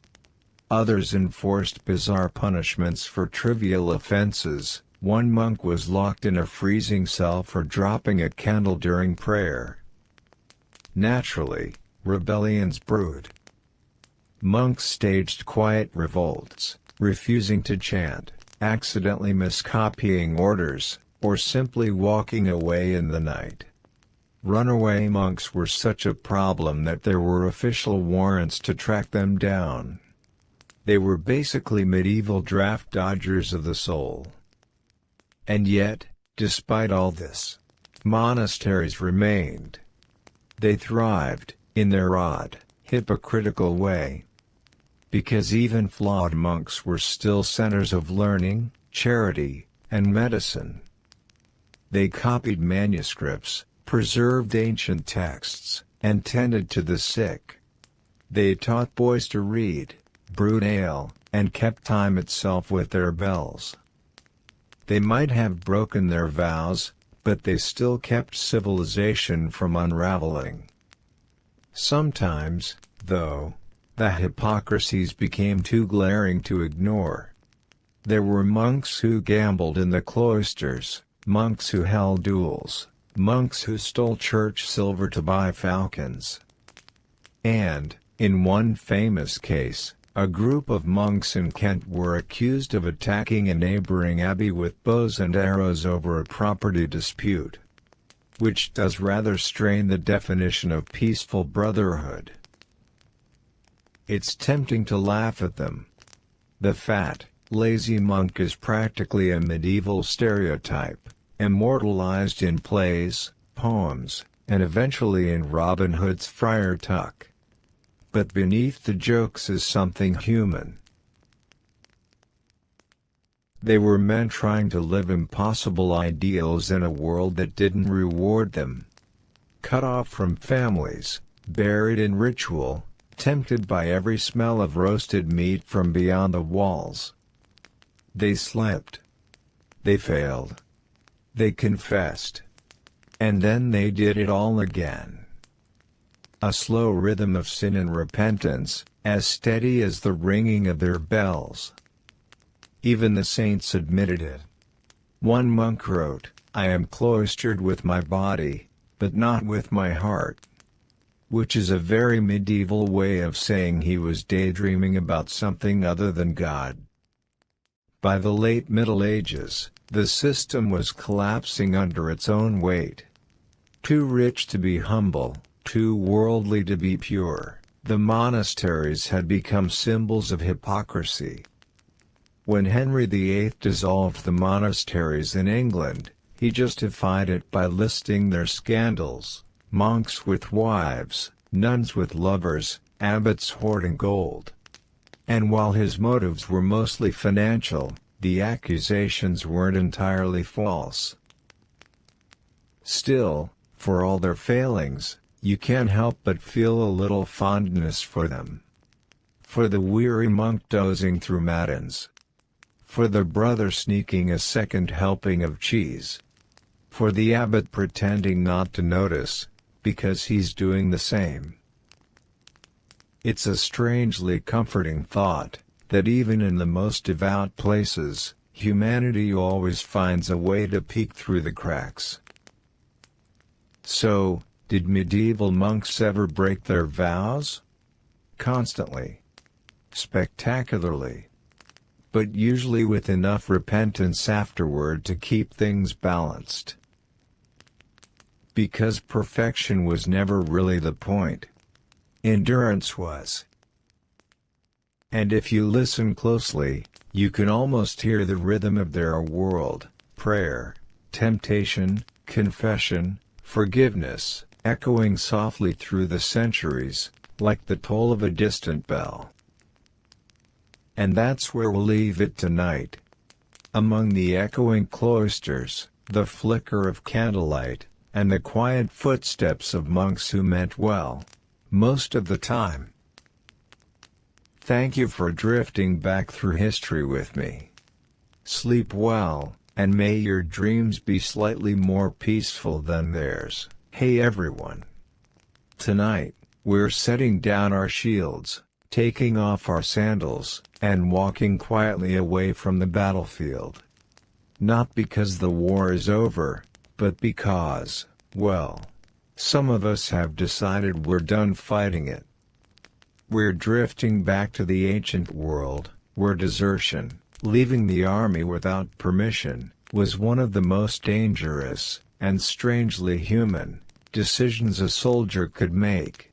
Others enforced bizarre punishments for trivial offenses. One monk was locked in a freezing cell for dropping a candle during prayer. Naturally, rebellions brewed. Monks staged quiet revolts, refusing to chant, accidentally miscopying orders, or simply walking away in the night. Runaway monks were such a problem that there were official warrants to track them down. They were basically medieval draft dodgers of the soul. And yet, despite all this, monasteries remained. They thrived, in their odd, hypocritical way. Because even flawed monks were still centers of learning, charity, and medicine. They copied manuscripts, preserved ancient texts, and tended to the sick. They taught boys to read, brewed ale, and kept time itself with their bells. They might have broken their vows, but they still kept civilization from unraveling. Sometimes, though, the hypocrisies became too glaring to ignore. There were monks who gambled in the cloisters, monks who held duels, monks who stole church silver to buy falcons. And, in one famous case, a group of monks in Kent were accused of attacking a neighboring abbey with bows and arrows over a property dispute. Which does rather strain the definition of peaceful brotherhood. It's tempting to laugh at them. The fat, lazy monk is practically a medieval stereotype, immortalized in plays, poems, and eventually in Robin Hood's Friar Tuck. But beneath the jokes is something human. They were men trying to live impossible ideals in a world that didn't reward them. Cut off from families, buried in ritual, tempted by every smell of roasted meat from beyond the walls. They slept. They failed. They confessed. And then they did it all again. A slow rhythm of sin and repentance, as steady as the ringing of their bells. Even the saints admitted it. One monk wrote, "I am cloistered with my body, but not with my heart." Which is a very medieval way of saying he was daydreaming about something other than God. By the late Middle Ages, the system was collapsing under its own weight. Too rich to be humble, too worldly to be pure, the monasteries had become symbols of hypocrisy. When Henry VIII dissolved the monasteries in England, he justified it by listing their scandals: monks with wives, nuns with lovers, abbots hoarding gold. And while his motives were mostly financial, the accusations weren't entirely false. Still, for all their failings, you can't help but feel a little fondness for them. For the weary monk dozing through matins. for the brother sneaking a second helping of cheese, for the abbot pretending not to notice, because he's doing the same. It's a strangely comforting thought, that even in the most devout places, humanity always finds a way to peek through the cracks. So, did medieval monks ever break their vows? Constantly. Spectacularly. But usually with enough repentance afterward to keep things balanced. Because perfection was never really the point. Endurance was. And if you listen closely, you can almost hear the rhythm of their world, prayer, temptation, confession, forgiveness, echoing softly through the centuries, like the toll of a distant bell. And that's where we'll leave it tonight. Among the echoing cloisters, the flicker of candlelight, and the quiet footsteps of monks who meant well, most of the time. Thank you for drifting back through history with me. Sleep well, and may your dreams be slightly more peaceful than theirs. Hey everyone! Tonight, we're setting down our shields, taking off our sandals, and walking quietly away from the battlefield. Not because the war is over, but because, well, some of us have decided we're done fighting it. We're drifting back to the ancient world, where desertion, leaving the army without permission, was one of the most dangerous, and strangely human, decisions a soldier could make.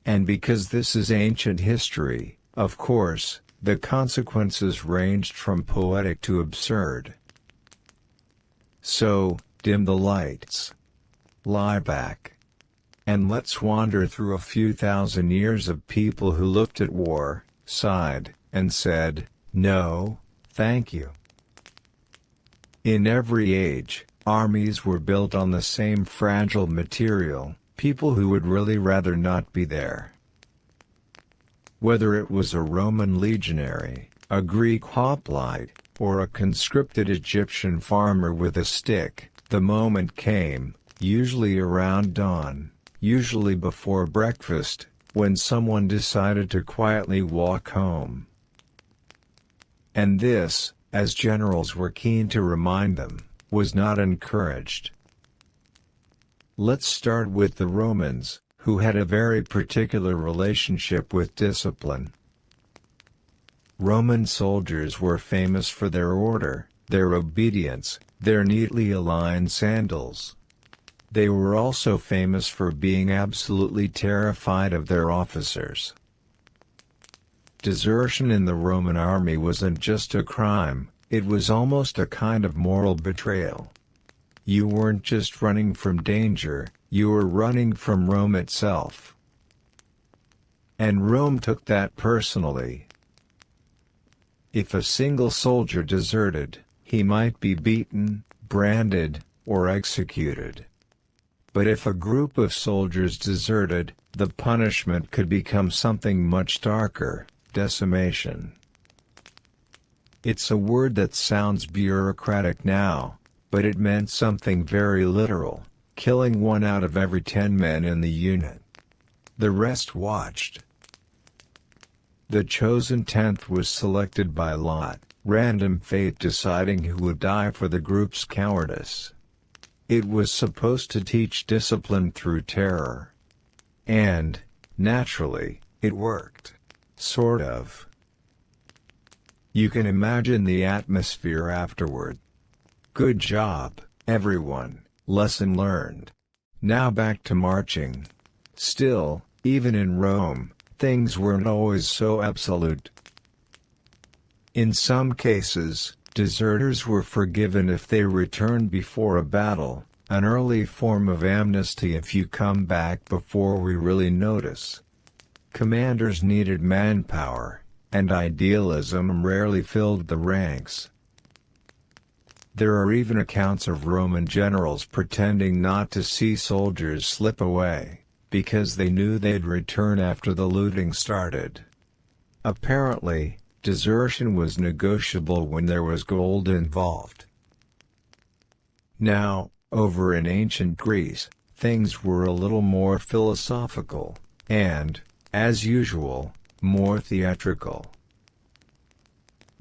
And because this is ancient history, of course, the consequences ranged from poetic to absurd. So, dim the lights. Lie back. And let's wander through a few thousand years of people who looked at war, sighed, and said, "No, thank you." In every age, armies were built on the same fragile material, people who would really rather not be there. Whether it was a Roman legionary, a Greek hoplite, or a conscripted Egyptian farmer with a stick, the moment came, usually around dawn, usually before breakfast, when someone decided to quietly walk home. And this, as generals were keen to remind them, was not encouraged. Let's start with the Romans, who had a very particular relationship with discipline. Roman soldiers were famous for their order, their obedience, their neatly aligned sandals. They were also famous for being absolutely terrified of their officers. Desertion in the Roman army wasn't just a crime, it was almost a kind of moral betrayal. You weren't just running from danger, you were running from Rome itself. And Rome took that personally. If a single soldier deserted, he might be beaten, branded, or executed. But if a group of soldiers deserted, the punishment could become something much darker: decimation. It's a word that sounds bureaucratic now, but it meant something very literal: killing 1 out of every 10 men in the unit. The rest watched. The chosen 10th was selected by lot, random fate deciding who would die for the group's cowardice. It was supposed to teach discipline through terror. And, naturally, it worked. Sort of. You can imagine the atmosphere afterward. Good job, everyone, lesson learned. Now back to marching. Still, even in Rome, things weren't always so absolute. In some cases, deserters were forgiven if they returned before a battle, an early form of amnesty if you come back before we really notice. Commanders needed manpower, and idealism rarely filled the ranks. There are even accounts of Roman generals pretending not to see soldiers slip away, because they knew they'd return after the looting started. Apparently, desertion was negotiable when there was gold involved. Now, over in ancient Greece, things were a little more philosophical, and, as usual, more theatrical.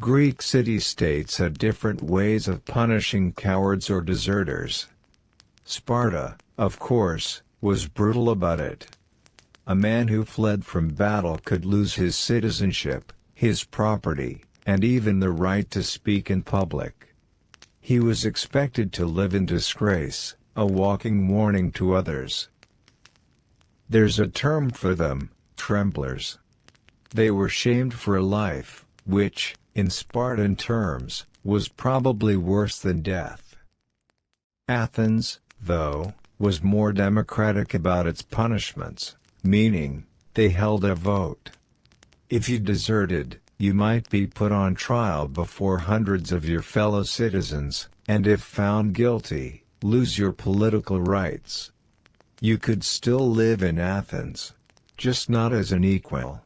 Greek city-states had different ways of punishing cowards or deserters. Sparta, of course, was brutal about it. A man who fled from battle could lose his citizenship, his property, and even the right to speak in public. He was expected to live in disgrace, a walking warning to others. There's a term for them, tremblers. They were shamed for life, which, in Spartan terms, was probably worse than death. Athens, though, was more democratic about its punishments, meaning, they held a vote. If you deserted, you might be put on trial before hundreds of your fellow citizens, and if found guilty, lose your political rights. You could still live in Athens, just not as an equal.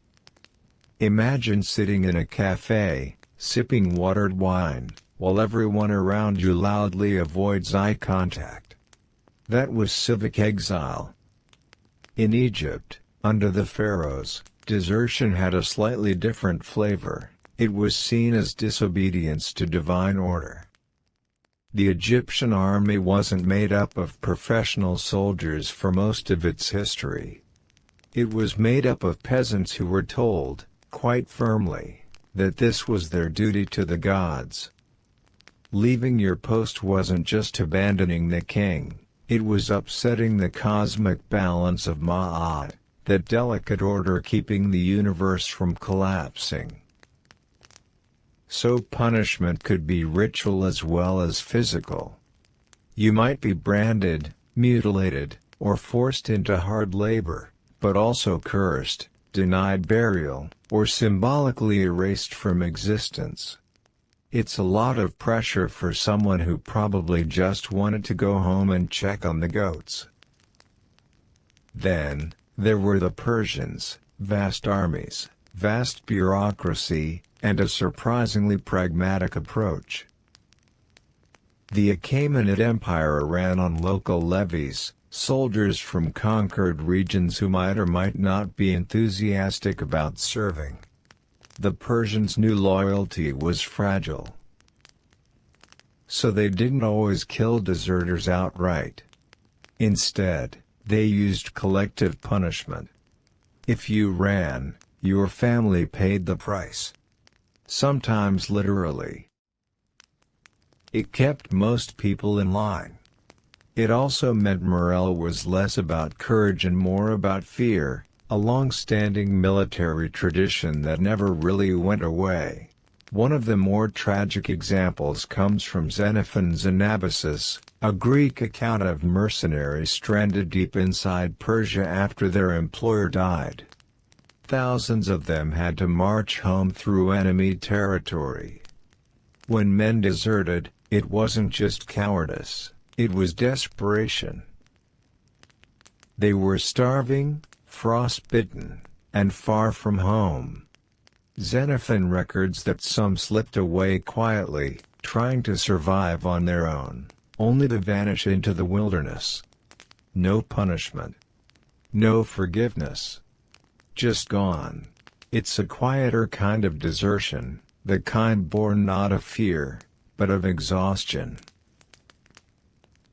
Imagine sitting in a cafe, sipping watered wine, while everyone around you loudly avoids eye contact. That was civic exile. In Egypt, under the pharaohs, desertion had a slightly different flavor. It was seen as disobedience to divine order. The Egyptian army wasn't made up of professional soldiers for most of its history. It was made up of peasants who were told, quite firmly, that this was their duty to the gods. Leaving your post wasn't just abandoning the king, it was upsetting the cosmic balance of Ma'at, that delicate order keeping the universe from collapsing. So punishment could be ritual as well as physical. You might be branded, mutilated, or forced into hard labor, but also cursed, denied burial, or symbolically erased from existence. It's a lot of pressure for someone who probably just wanted to go home and check on the goats. Then, there were the Persians, vast armies, vast bureaucracy, and a surprisingly pragmatic approach. The Achaemenid Empire ran on local levies, soldiers from conquered regions who might or might not be enthusiastic about serving. The Persians knew loyalty was fragile. So they didn't always kill deserters outright. Instead, they used collective punishment. If you ran, your family paid the price. Sometimes literally. It kept most people in line. It also meant morale was less about courage and more about fear, a long-standing military tradition that never really went away. One of the more tragic examples comes from Xenophon's Anabasis, a Greek account of mercenaries stranded deep inside Persia after their employer died. Thousands of them had to march home through enemy territory. When men deserted, it wasn't just cowardice, it was desperation. They were starving, frostbitten, and far from home. Xenophon records that some slipped away quietly, trying to survive on their own, only to vanish into the wilderness. No punishment. No forgiveness. Just gone. It's a quieter kind of desertion, the kind born not of fear, but of exhaustion.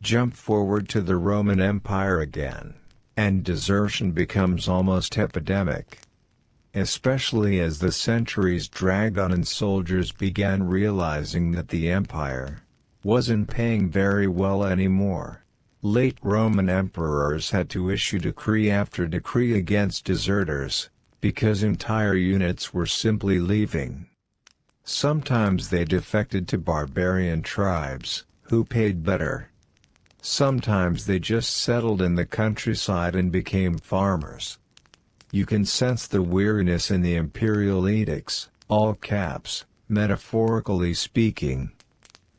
Jump forward to the Roman Empire again, and desertion becomes almost epidemic. Especially as the centuries dragged on and soldiers began realizing that the empire wasn't paying very well anymore. Late Roman emperors had to issue decree after decree against deserters, because entire units were simply leaving. Sometimes they defected to barbarian tribes, who paid better. Sometimes they just settled in the countryside and became farmers. You can sense the weariness in the imperial edicts, all caps, metaphorically speaking.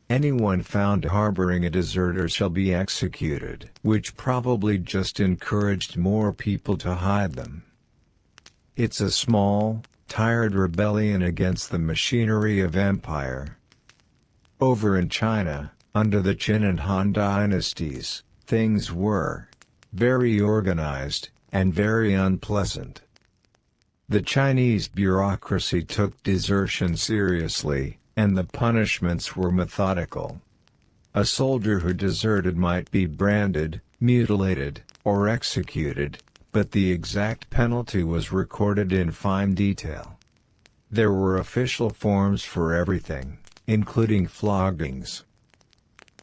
Anyone found harboring a deserter shall be executed, which probably just encouraged more people to hide them. It's a small, tired rebellion against the machinery of empire. Over in China, under the Qin and Han dynasties, things were very organized and very unpleasant. The Chinese bureaucracy took desertion seriously, and the punishments were methodical. A soldier who deserted might be branded, mutilated, or executed, but the exact penalty was recorded in fine detail. There were official forms for everything, including floggings.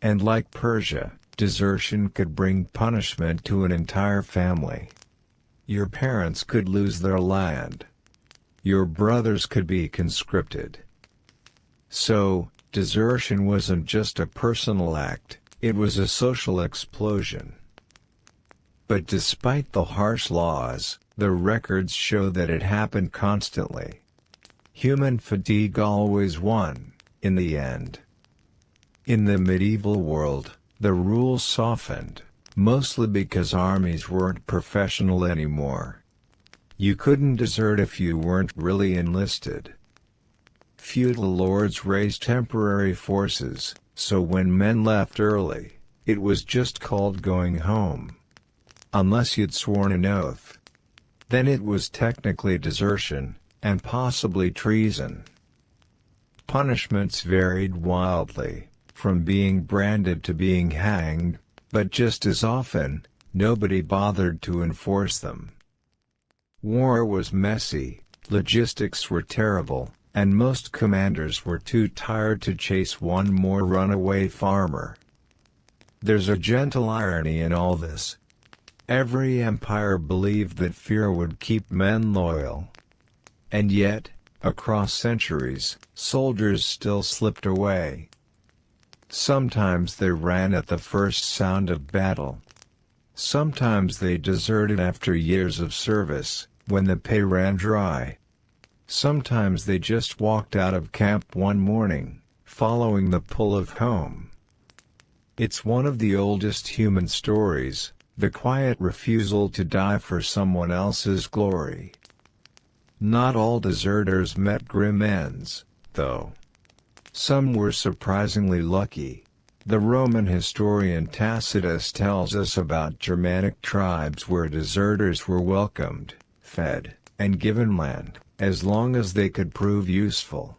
And like Persia, desertion could bring punishment to an entire family. Your parents could lose their land. Your brothers could be conscripted. So, desertion wasn't just a personal act, it was a social explosion. But despite the harsh laws, the records show that it happened constantly. Human fatigue always won, in the end. In the medieval world, the rules softened, mostly because armies weren't professional anymore. You couldn't desert if you weren't really enlisted. Feudal lords raised temporary forces, so when men left early, it was just called going home. Unless you'd sworn an oath. Then it was technically desertion, and possibly treason. Punishments varied wildly, from being branded to being hanged, but just as often, nobody bothered to enforce them. War was messy, logistics were terrible, and most commanders were too tired to chase one more runaway farmer. There's a gentle irony in all this. Every empire believed that fear would keep men loyal. And yet, across centuries, soldiers still slipped away. Sometimes they ran at the first sound of battle. Sometimes they deserted after years of service, when the pay ran dry. Sometimes they just walked out of camp one morning, following the pull of home. It's one of the oldest human stories, the quiet refusal to die for someone else's glory. Not all deserters met grim ends, though. Some were surprisingly lucky. The Roman historian Tacitus tells us about Germanic tribes where deserters were welcomed, fed, and given land, as long as they could prove useful.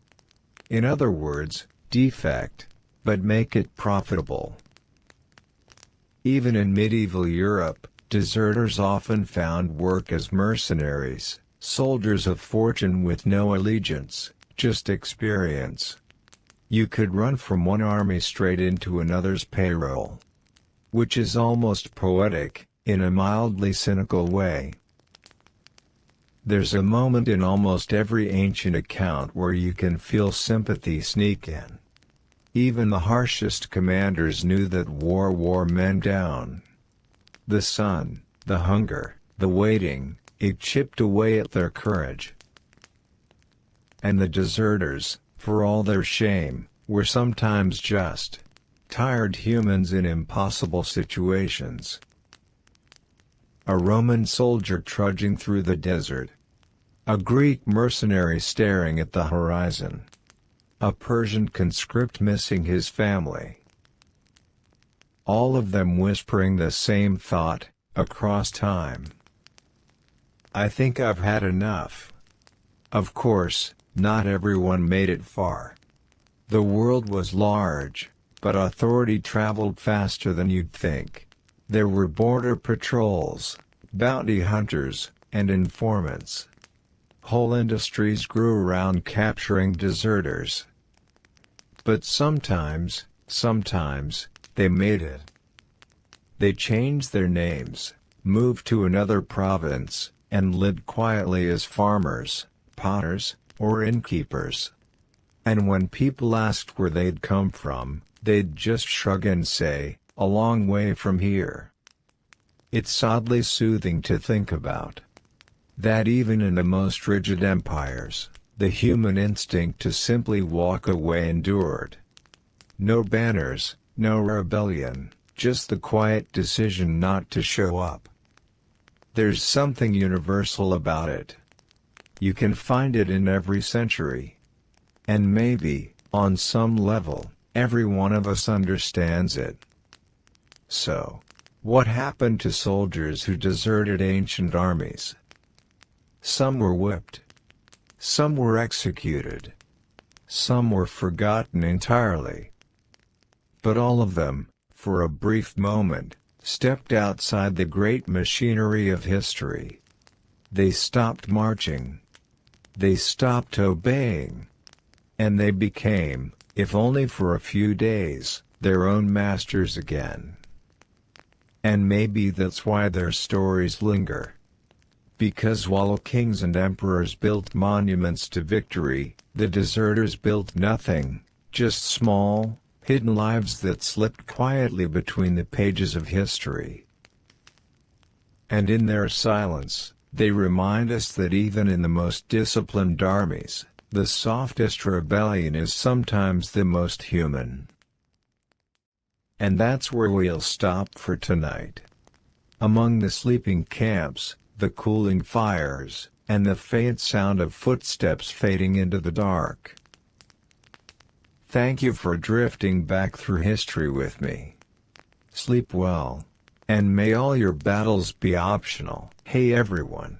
In other words, defect, but make it profitable. Even in medieval Europe, deserters often found work as mercenaries, soldiers of fortune with no allegiance, just experience. You could run from one army straight into another's payroll. Which is almost poetic, in a mildly cynical way. There's a moment in almost every ancient account where you can feel sympathy sneak in. Even the harshest commanders knew that war wore men down. The sun, the hunger, the waiting, it chipped away at their courage. And the deserters, for all their shame, were sometimes just tired humans in impossible situations. A Roman soldier trudging through the desert. A Greek mercenary staring at the horizon. A Persian conscript missing his family. All of them whispering the same thought, across time. I think I've had enough. Of course, not everyone made it far. The world was large, but authority traveled faster than you'd think. There were border patrols, bounty hunters, and informants. Whole industries grew around capturing deserters. But sometimes, they made it. They changed their names, moved to another province, and lived quietly as farmers, potters, or innkeepers. And when people asked where they'd come from, they'd just shrug and say, "A long way from here." It's oddly soothing to think about. That even in the most rigid empires, the human instinct to simply walk away endured. No banners, no rebellion, just the quiet decision not to show up. There's something universal about it. You can find it in every century. And maybe, on some level, every one of us understands it. So, what happened to soldiers who deserted ancient armies? Some were whipped. Some were executed. Some were forgotten entirely. But all of them, for a brief moment, stepped outside the great machinery of history. They stopped marching. They stopped obeying. And they became, if only for a few days, their own masters again. And maybe that's why their stories linger. Because while kings and emperors built monuments to victory, the deserters built nothing, just small, hidden lives that slipped quietly between the pages of history. And in their silence, they remind us that even in the most disciplined armies, the softest rebellion is sometimes the most human. And that's where we'll stop for tonight. Among the sleeping camps, the cooling fires, and the faint sound of footsteps fading into the dark. Thank you for drifting back through history with me. Sleep well, and may all your battles be optional. Hey everyone!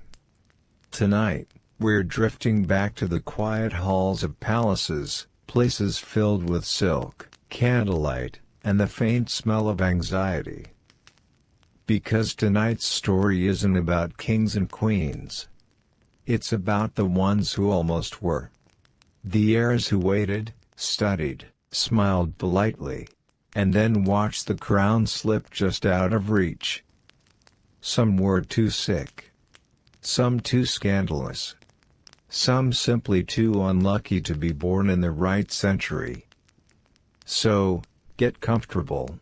Tonight, we're drifting back to the quiet halls of palaces, places filled with silk, candlelight, and the faint smell of anxiety. Because tonight's story isn't about kings and queens. It's about the ones who almost were. The heirs who waited, studied, smiled politely, and then watched the crown slip just out of reach. Some were too sick. Some too scandalous. Some simply too unlucky to be born in the right century. So, get comfortable.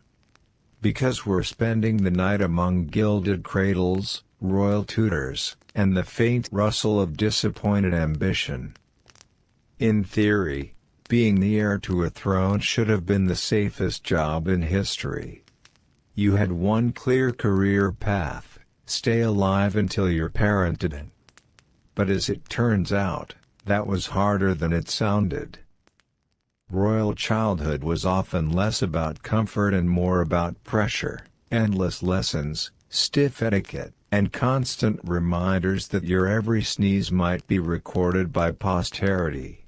Because we're spending the night among gilded cradles, royal tutors, and the faint rustle of disappointed ambition. In theory, being the heir to a throne should have been the safest job in history. You had one clear career path: stay alive until your parent didn't. But as it turns out, that was harder than it sounded. Royal childhood was often less about comfort and more about pressure, endless lessons, stiff etiquette, and constant reminders that your every sneeze might be recorded by posterity.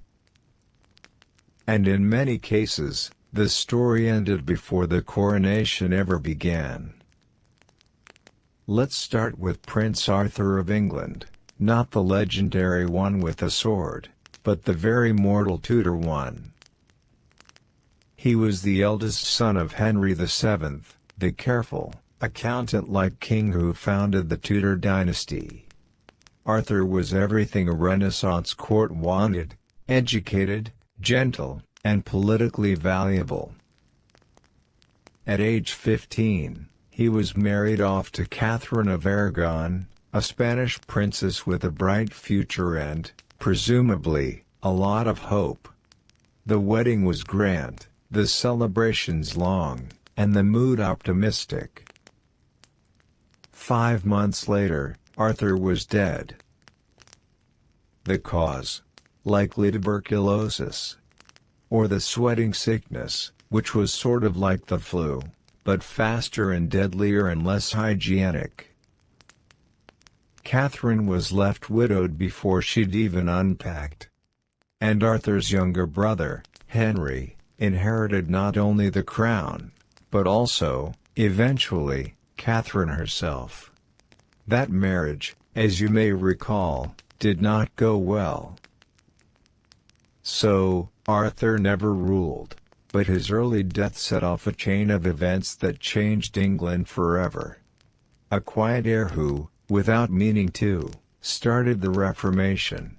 And in many cases, the story ended before the coronation ever began. Let's start with Prince Arthur of England, not the legendary one with a sword, but the very mortal Tudor one. He was the eldest son of Henry VII, the careful, accountant-like king who founded the Tudor dynasty. Arthur was everything a Renaissance court wanted: educated, gentle, and politically valuable. At age 15, he was married off to Catherine of Aragon, a Spanish princess with a bright future and, presumably, a lot of hope. The wedding was grand, the celebrations long, and the mood optimistic. 5 months later, Arthur was dead. The cause? Likely tuberculosis. Or the sweating sickness, which was sort of like the flu, but faster and deadlier and less hygienic. Catherine was left widowed before she'd even unpacked. And Arthur's younger brother, Henry, inherited not only the crown, but also, eventually, Catherine herself. That marriage, as you may recall, did not go well. So, Arthur never ruled, but his early death set off a chain of events that changed England forever. A quiet heir who, without meaning to, started the Reformation.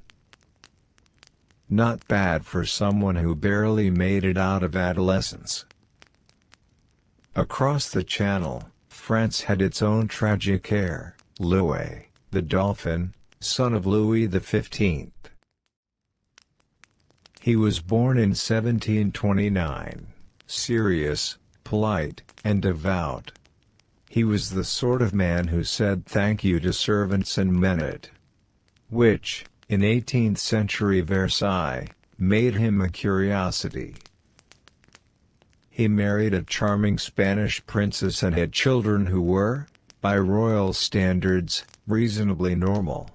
Not bad for someone who barely made it out of adolescence. Across the Channel, France had its own tragic heir, Louis, the Dauphin, son of Louis XV. He was born in 1729, serious, polite, and devout. He was the sort of man who said thank you to servants and meant it. Which, in 18th-century Versailles, made him a curiosity. He married a charming Spanish princess and had children who were, by royal standards, reasonably normal.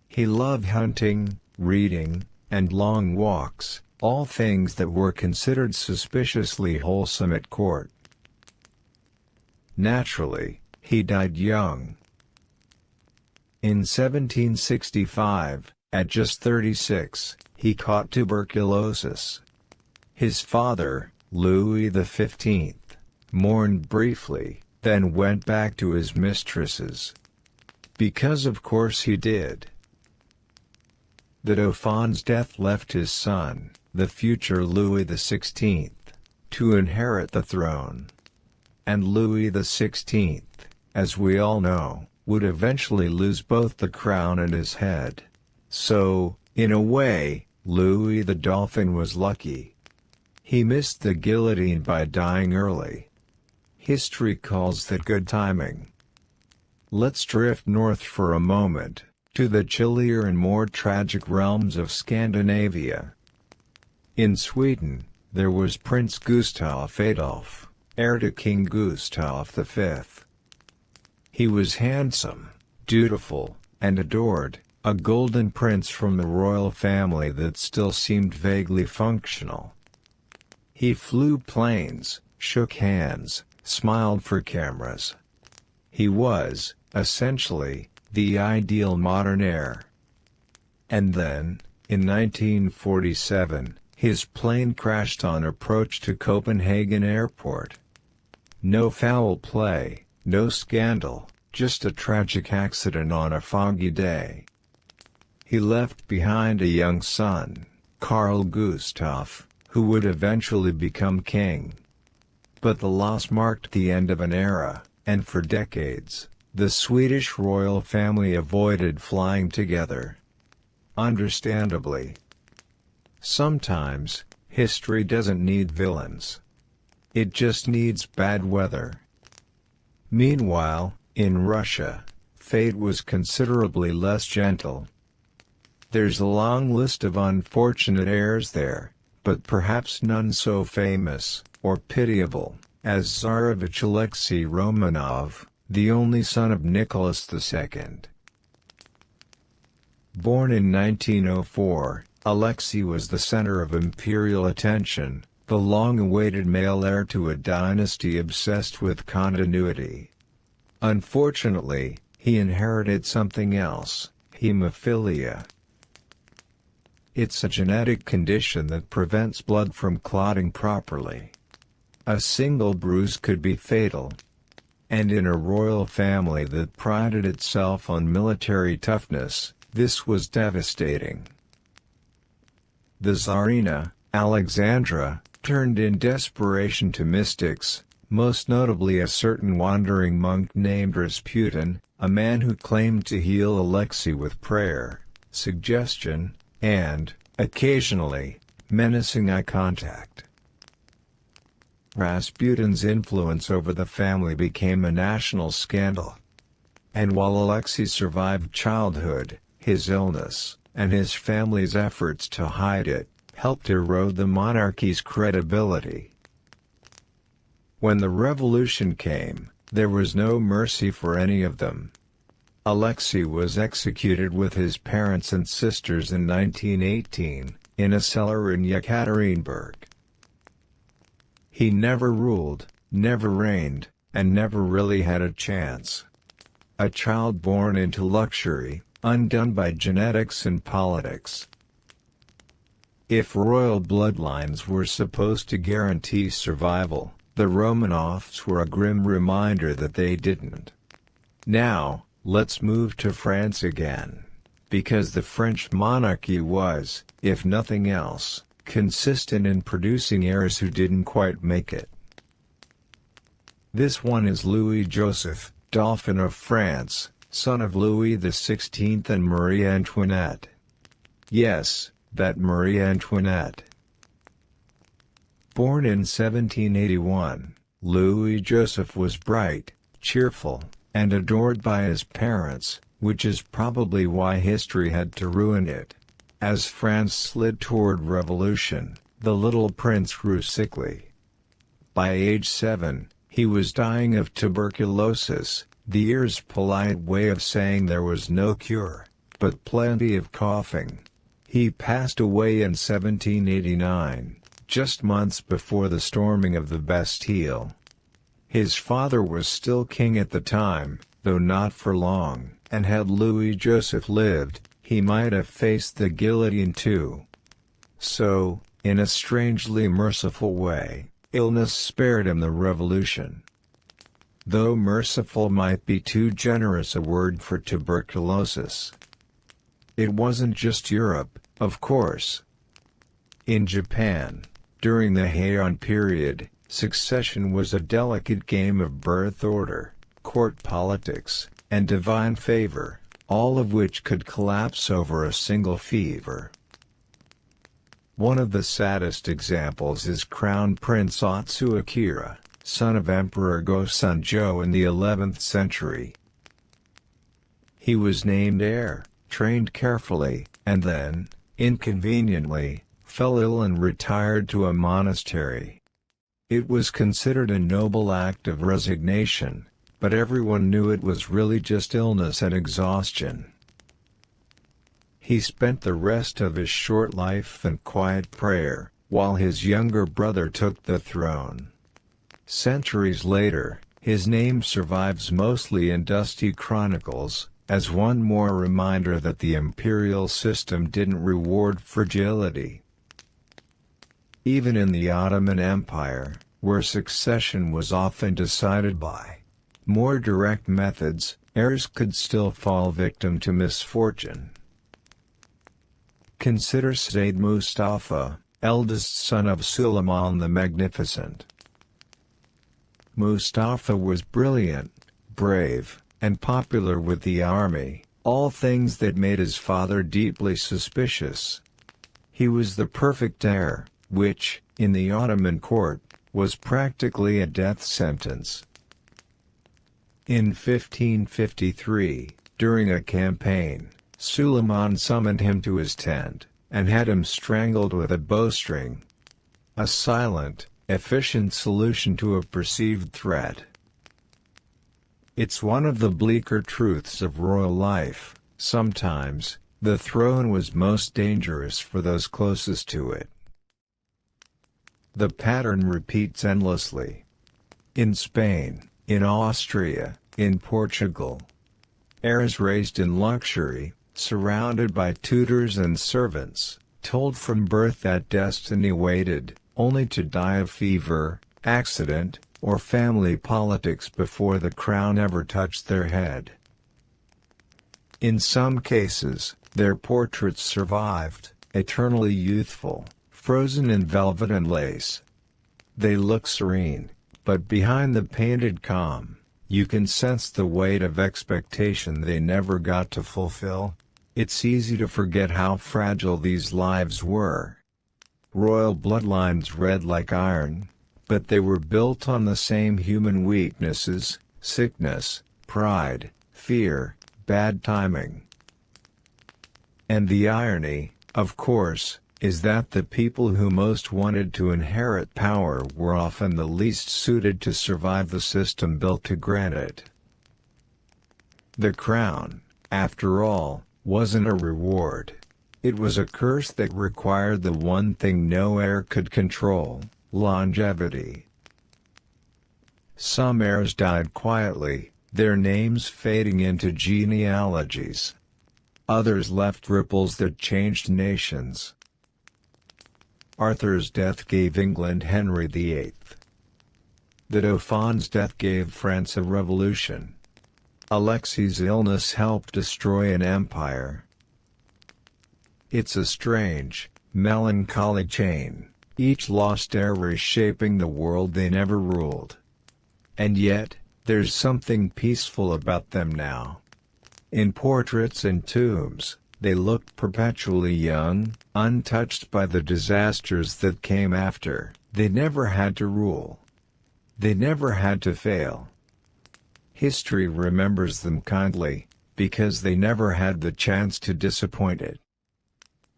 He loved hunting, reading, and long walks, all things that were considered suspiciously wholesome at court. Naturally, he died young. In 1765, at just 36, he caught tuberculosis. His father, Louis XV, mourned briefly, then went back to his mistresses. Because of course he did. The Dauphin's death left his son, the future Louis XVI, to inherit the throne. And Louis XVI, as we all know, would eventually lose both the crown and his head. So, in a way, Louis the Dolphin was lucky. He missed the guillotine by dying early. History calls that good timing. Let's drift north for a moment, to the chillier and more tragic realms of Scandinavia. In Sweden, there was Prince Gustav Adolf, heir to King Gustav V. He was handsome, dutiful, and adored, a golden prince from the royal family that still seemed vaguely functional. He flew planes, shook hands, smiled for cameras. He was, essentially, the ideal modern heir. And then, in 1947, his plane crashed on approach to Copenhagen Airport. No foul play, no scandal, just a tragic accident on a foggy day. He left behind a young son, Carl Gustaf, who would eventually become king. But the loss marked the end of an era, and for decades, the Swedish royal family avoided flying together. Understandably. Sometimes, history doesn't need villains. It just needs bad weather. Meanwhile, in Russia, fate was considerably less gentle. There's a long list of unfortunate heirs there, but perhaps none so famous, or pitiable, as Tsarevich Alexei Romanov, the only son of Nicholas II. Born in 1904, Alexei was the center of imperial attention, the long-awaited male heir to a dynasty obsessed with continuity. Unfortunately, he inherited something else, hemophilia. It's a genetic condition that prevents blood from clotting properly. A single bruise could be fatal. And in a royal family that prided itself on military toughness, this was devastating. The Tsarina, Alexandra, turned in desperation to mystics, most notably a certain wandering monk named Rasputin, a man who claimed to heal Alexei with prayer, suggestion, and, occasionally, menacing eye contact. Rasputin's influence over the family became a national scandal. And while Alexei survived childhood, his illness, and his family's efforts to hide it, helped erode the monarchy's credibility. When the revolution came, there was no mercy for any of them. Alexei was executed with his parents and sisters in 1918, in a cellar in Yekaterinburg. He never ruled, never reigned, and never really had a chance. A child born into luxury, undone by genetics and politics. If royal bloodlines were supposed to guarantee survival, the Romanovs were a grim reminder that they didn't. Now, let's move to France again. Because the French monarchy was, if nothing else, consistent in producing heirs who didn't quite make it. This one is Louis Joseph, Dauphin of France, son of Louis XVI and Marie Antoinette. Yes, that Marie Antoinette. Born in 1781, Louis Joseph was bright, cheerful, and adored by his parents, which is probably why history had to ruin it. As France slid toward revolution, the little prince grew sickly. By age 7, he was dying of tuberculosis, the Heirs' polite way of saying there was no cure, but plenty of coughing. He passed away in 1789, just months before the storming of the Bastille. His father was still king at the time, though not for long, and had Louis Joseph lived, he might have faced the guillotine too. So, in a strangely merciful way, illness spared him the revolution. Though merciful might be too generous a word for tuberculosis. It wasn't just Europe, of course. In Japan, during the Heian period, succession was a delicate game of birth order, court politics, and divine favor, all of which could collapse over a single fever. One of the saddest examples is Crown Prince Ötzi Akira, son of Emperor Go-Sanjo in the 11th century. He was named heir, trained carefully, and then, inconveniently, fell ill and retired to a monastery. It was considered a noble act of resignation, but everyone knew it was really just illness and exhaustion. He spent the rest of his short life in quiet prayer, while his younger brother took the throne. Centuries later, his name survives mostly in dusty chronicles, as one more reminder that the imperial system didn't reward fragility. Even in the Ottoman Empire, where succession was often decided by more direct methods, heirs could still fall victim to misfortune. Consider Sayyid Mustafa, eldest son of Suleiman the Magnificent. Mustafa was brilliant, brave, and popular with the army, all things that made his father deeply suspicious. He was the perfect heir, which, in the Ottoman court, was practically a death sentence. In 1553, during a campaign, Suleiman summoned him to his tent, and had him strangled with a bowstring. A silent, efficient solution to a perceived threat. It's one of the bleaker truths of royal life, sometimes, the throne was most dangerous for those closest to it. The pattern repeats endlessly. In Spain, in Austria, in Portugal. Heirs raised in luxury, surrounded by tutors and servants, told from birth that destiny waited, only to die of fever, accident, or family politics before the crown ever touched their head. In some cases, their portraits survived, eternally youthful, frozen in velvet and lace. They look serene, but behind the painted calm, you can sense the weight of expectation they never got to fulfill. It's easy to forget how fragile these lives were. Royal bloodlines read like iron, but they were built on the same human weaknesses: sickness, pride, fear, bad timing. And the irony, of course, is that the people who most wanted to inherit power were often the least suited to survive the system built to grant it. The crown, after all, wasn't a reward. It was a curse that required the one thing no heir could control: longevity. Some heirs died quietly, their names fading into genealogies. Others left ripples that changed nations. Arthur's death gave England Henry VIII. The Dauphin's death gave France a revolution. Alexei's illness helped destroy an empire. It's a strange, melancholy chain, each lost heir reshaping the world they never ruled. And yet, there's something peaceful about them now. In portraits and tombs, they looked perpetually young, untouched by the disasters that came after. They never had to rule. They never had to fail. History remembers them kindly, because they never had the chance to disappoint it.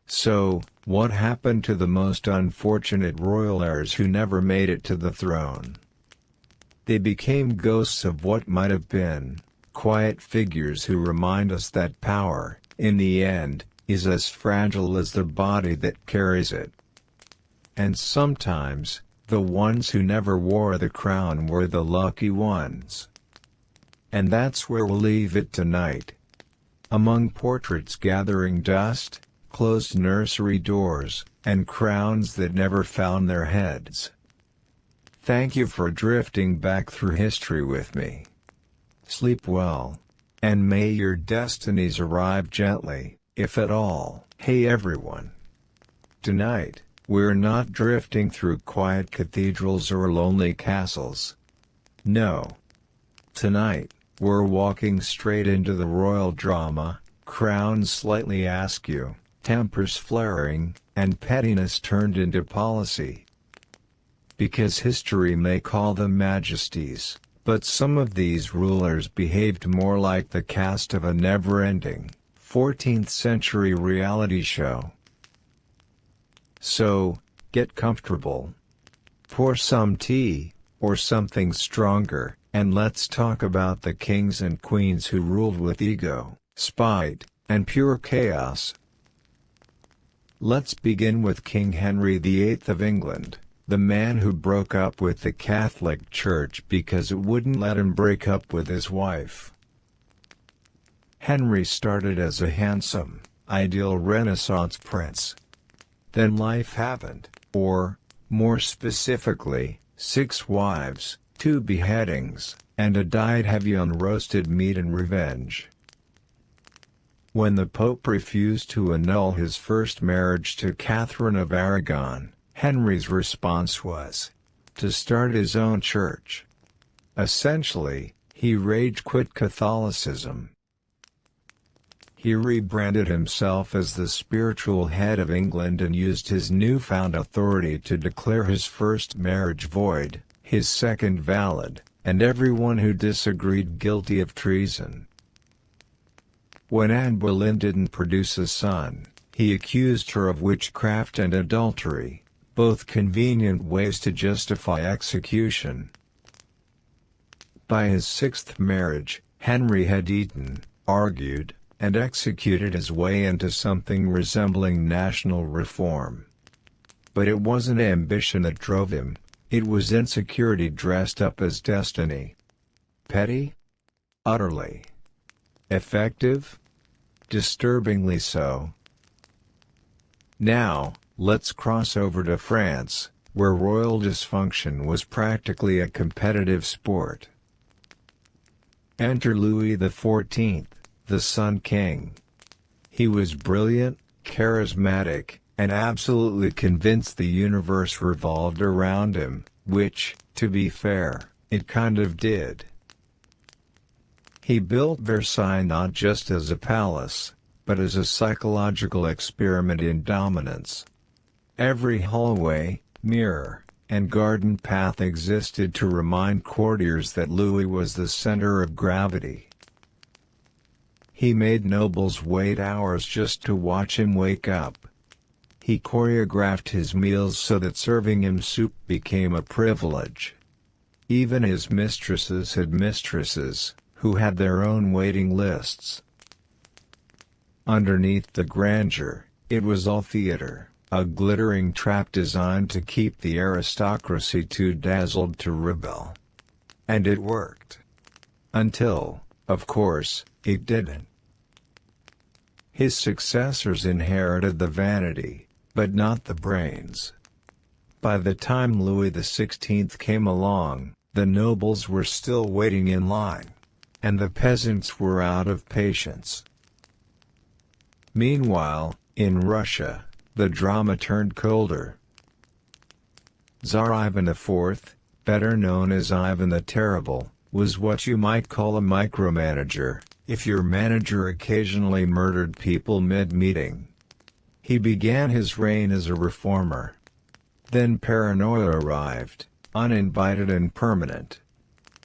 So, what happened to the most unfortunate royal heirs who never made it to the throne? They became ghosts of what might have been, quiet figures who remind us that power, in the end, is as fragile as the body that carries it. And sometimes, the ones who never wore the crown were the lucky ones. And that's where we'll leave it tonight. Among portraits gathering dust, closed nursery doors, and crowns that never found their heads. Thank you for drifting back through history with me. Sleep well, and may your destinies arrive gently, if at all. Hey everyone! Tonight, we're not drifting through quiet cathedrals or lonely castles. No. Tonight, we're walking straight into the royal drama, crowns slightly askew, tempers flaring, and pettiness turned into policy. Because history may call them majesties, but some of these rulers behaved more like the cast of a never-ending, 14th-century reality show. So, get comfortable. Pour some tea, or something stronger, and let's talk about the kings and queens who ruled with ego, spite, and pure chaos. Let's begin with King Henry VIII of England, the man who broke up with the Catholic Church because it wouldn't let him break up with his wife. Henry started as a handsome, ideal Renaissance prince. Then life happened, or, more specifically, 6 wives, 2 beheadings, and a diet heavy on roasted meat and revenge. When the Pope refused to annul his first marriage to Catherine of Aragon, Henry's response was to start his own church. Essentially, he rage-quit Catholicism. He rebranded himself as the spiritual head of England and used his newfound authority to declare his first marriage void, his second valid, and everyone who disagreed guilty of treason. When Anne Boleyn didn't produce a son, he accused her of witchcraft and adultery, both convenient ways to justify execution. By his 6th marriage, Henry had eaten, argued, and executed his way into something resembling national reform. But it wasn't ambition that drove him, it was insecurity dressed up as destiny. Petty? Utterly. Effective? Disturbingly so. Now, let's cross over to France, where royal dysfunction was practically a competitive sport. Enter Louis XIV, the Sun King. He was brilliant, charismatic, and absolutely convinced the universe revolved around him, which, to be fair, it kind of did. He built Versailles not just as a palace, but as a psychological experiment in dominance. Every hallway, mirror, and garden path existed to remind courtiers that Louis was the center of gravity. He made nobles wait hours just to watch him wake up. He choreographed his meals so that serving him soup became a privilege. Even his mistresses had mistresses, who had their own waiting lists. Underneath the grandeur, it was all theater, a glittering trap designed to keep the aristocracy too dazzled to rebel. And it worked. Until, of course, it didn't. His successors inherited the vanity, but not the brains. By the time Louis XVI came along, the nobles were still waiting in line, and the peasants were out of patience. Meanwhile, in Russia, the drama turned colder. Tsar Ivan IV, better known as Ivan the Terrible, was what you might call a micromanager, if your manager occasionally murdered people mid-meeting. He began his reign as a reformer. Then paranoia arrived, uninvited and permanent.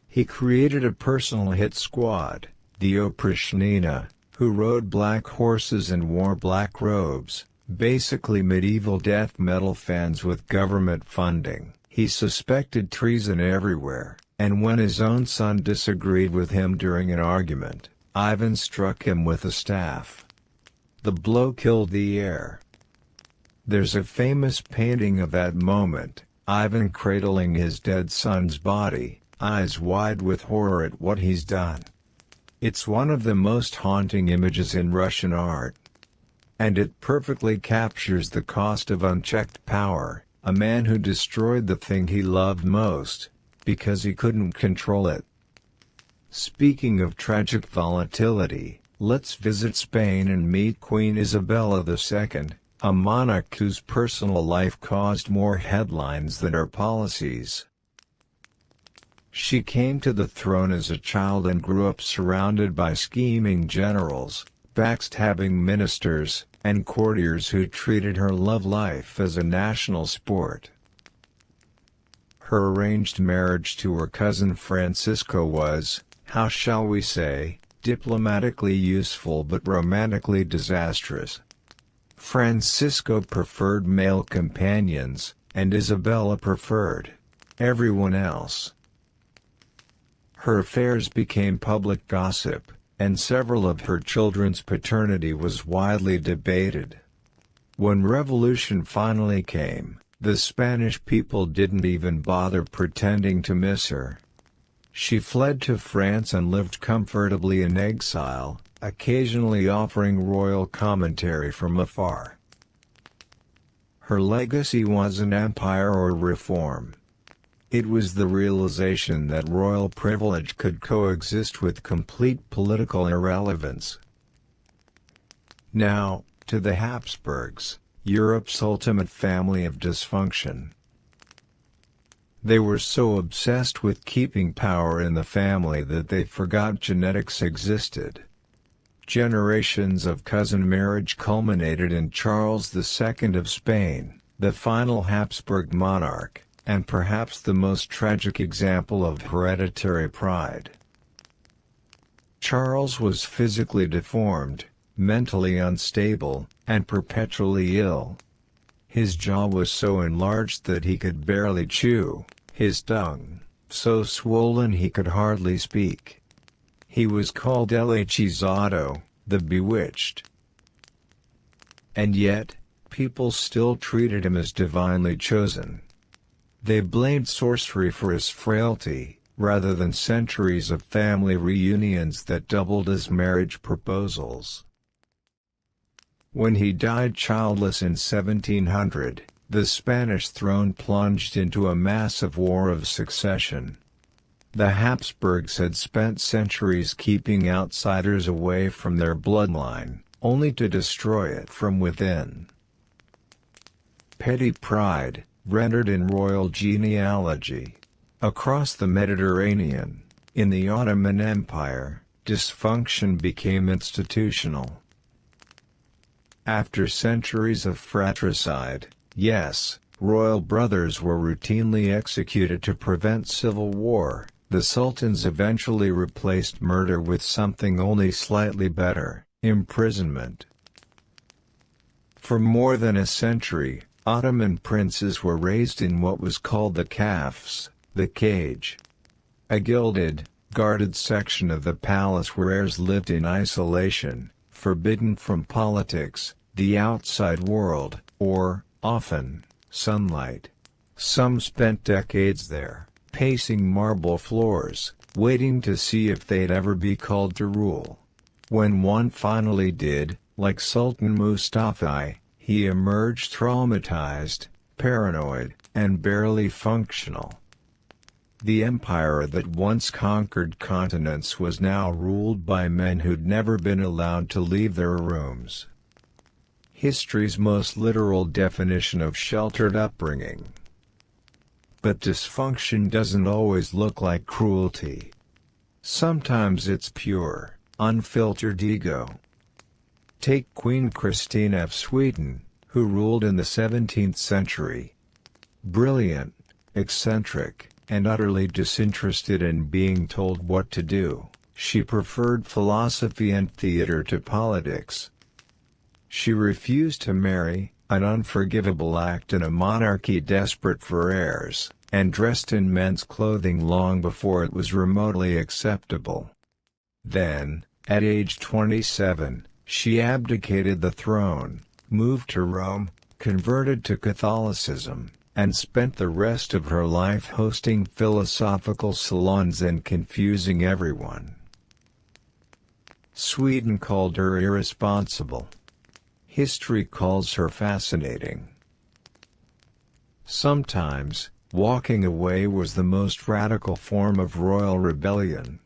He created a personal hit squad, the Oprichnina, who rode black horses and wore black robes, basically medieval death metal fans with government funding. He suspected treason everywhere, and when his own son disagreed with him during an argument, Ivan struck him with a staff. The blow killed the heir. There's a famous painting of that moment, Ivan cradling his dead son's body, eyes wide with horror at what he's done. It's one of the most haunting images in Russian art. And it perfectly captures the cost of unchecked power, a man who destroyed the thing he loved most, because he couldn't control it. Speaking of tragic volatility, let's visit Spain and meet Queen Isabella II, a monarch whose personal life caused more headlines than her policies. She came to the throne as a child and grew up surrounded by scheming generals, backstabbing ministers, and courtiers who treated her love life as a national sport. Her arranged marriage to her cousin Francisco was, how shall we say, diplomatically useful but romantically disastrous. Francisco preferred male companions, and Isabella preferred everyone else. Her affairs became public gossip, and several of her children's paternity was widely debated. When revolution finally came, the Spanish people didn't even bother pretending to miss her. She fled to France and lived comfortably in exile, occasionally offering royal commentary from afar. Her legacy wasn't empire or reform. It was the realization that royal privilege could coexist with complete political irrelevance. Now, to the Habsburgs, Europe's ultimate family of dysfunction. They were so obsessed with keeping power in the family that they forgot genetics existed. Generations of cousin marriage culminated in Charles II of Spain, the final Habsburg monarch, and perhaps the most tragic example of hereditary pride. Charles was physically deformed, mentally unstable, and perpetually ill. His jaw was so enlarged that he could barely chew, his tongue so swollen he could hardly speak. He was called El Hechizado, the Bewitched. And yet, people still treated him as divinely chosen. They blamed sorcery for his frailty, rather than centuries of family reunions that doubled as marriage proposals. When he died childless in 1700, the Spanish throne plunged into a massive war of succession. The Habsburgs had spent centuries keeping outsiders away from their bloodline, only to destroy it from within. Petty pride, rendered in royal genealogy. Across the Mediterranean, in the Ottoman Empire, dysfunction became institutional. After centuries of fratricide, yes, royal brothers were routinely executed to prevent civil war, the sultans eventually replaced murder with something only slightly better, imprisonment. For more than a century, Ottoman princes were raised in what was called the kafs, the cage. A gilded, guarded section of the palace where heirs lived in isolation, forbidden from politics, the outside world, or, often, sunlight. Some spent decades there, pacing marble floors, waiting to see if they'd ever be called to rule. When one finally did, like Sultan Mustafa, he emerged traumatized, paranoid, and barely functional. The empire that once conquered continents was now ruled by men who'd never been allowed to leave their rooms. History's most literal definition of sheltered upbringing. But dysfunction doesn't always look like cruelty. Sometimes it's pure, unfiltered ego. Take Queen Christina of Sweden, who ruled in the 17th century. Brilliant, eccentric, and utterly disinterested in being told what to do, She preferred philosophy and theater to politics. She refused to marry, an unforgivable act in a monarchy desperate for heirs, and dressed in men's clothing long before it was remotely acceptable. Then, at age 27, she abdicated the throne, moved to Rome, converted to Catholicism, and spent the rest of her life hosting philosophical salons and confusing everyone. Sweden called her irresponsible. History calls her fascinating. Sometimes, walking away was the most radical form of royal rebellion.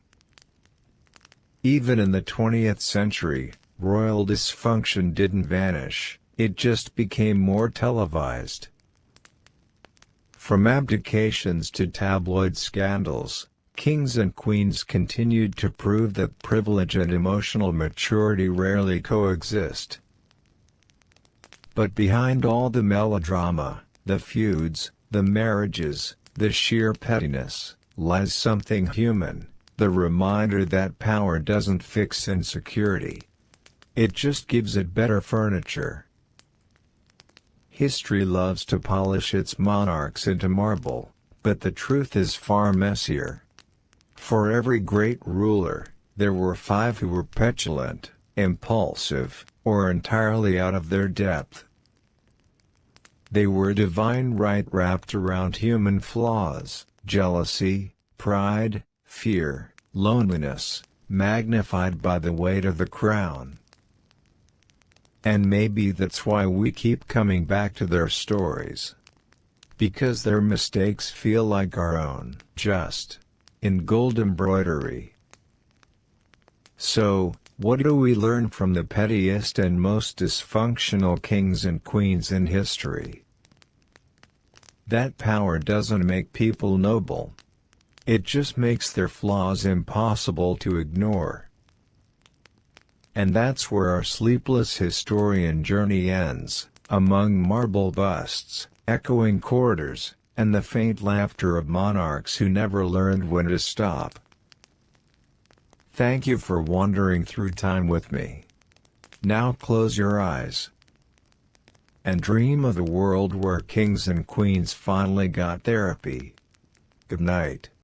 Even in the 20th century, royal dysfunction didn't vanish, it just became more televised. From abdications to tabloid scandals, kings and queens continued to prove that privilege and emotional maturity rarely coexist. But behind all the melodrama, the feuds, the marriages, the sheer pettiness, lies something human, the reminder that power doesn't fix insecurity. It just gives it better furniture. History loves to polish its monarchs into marble, but the truth is far messier. For every great ruler, there were 5 who were petulant, impulsive, or entirely out of their depth. They were divine right wrapped around human flaws, jealousy, pride, fear, loneliness, magnified by the weight of the crown. And maybe that's why we keep coming back to their stories. Because their mistakes feel like our own, just in gold embroidery. So, what do we learn from the pettiest and most dysfunctional kings and queens in history? That power doesn't make people noble. It just makes their flaws impossible to ignore. And that's where our sleepless historian journey ends, among marble busts, echoing corridors, and the faint laughter of monarchs who never learned when to stop. Thank you for wandering through time with me. Now close your eyes and dream of a world where kings and queens finally got therapy. Good night.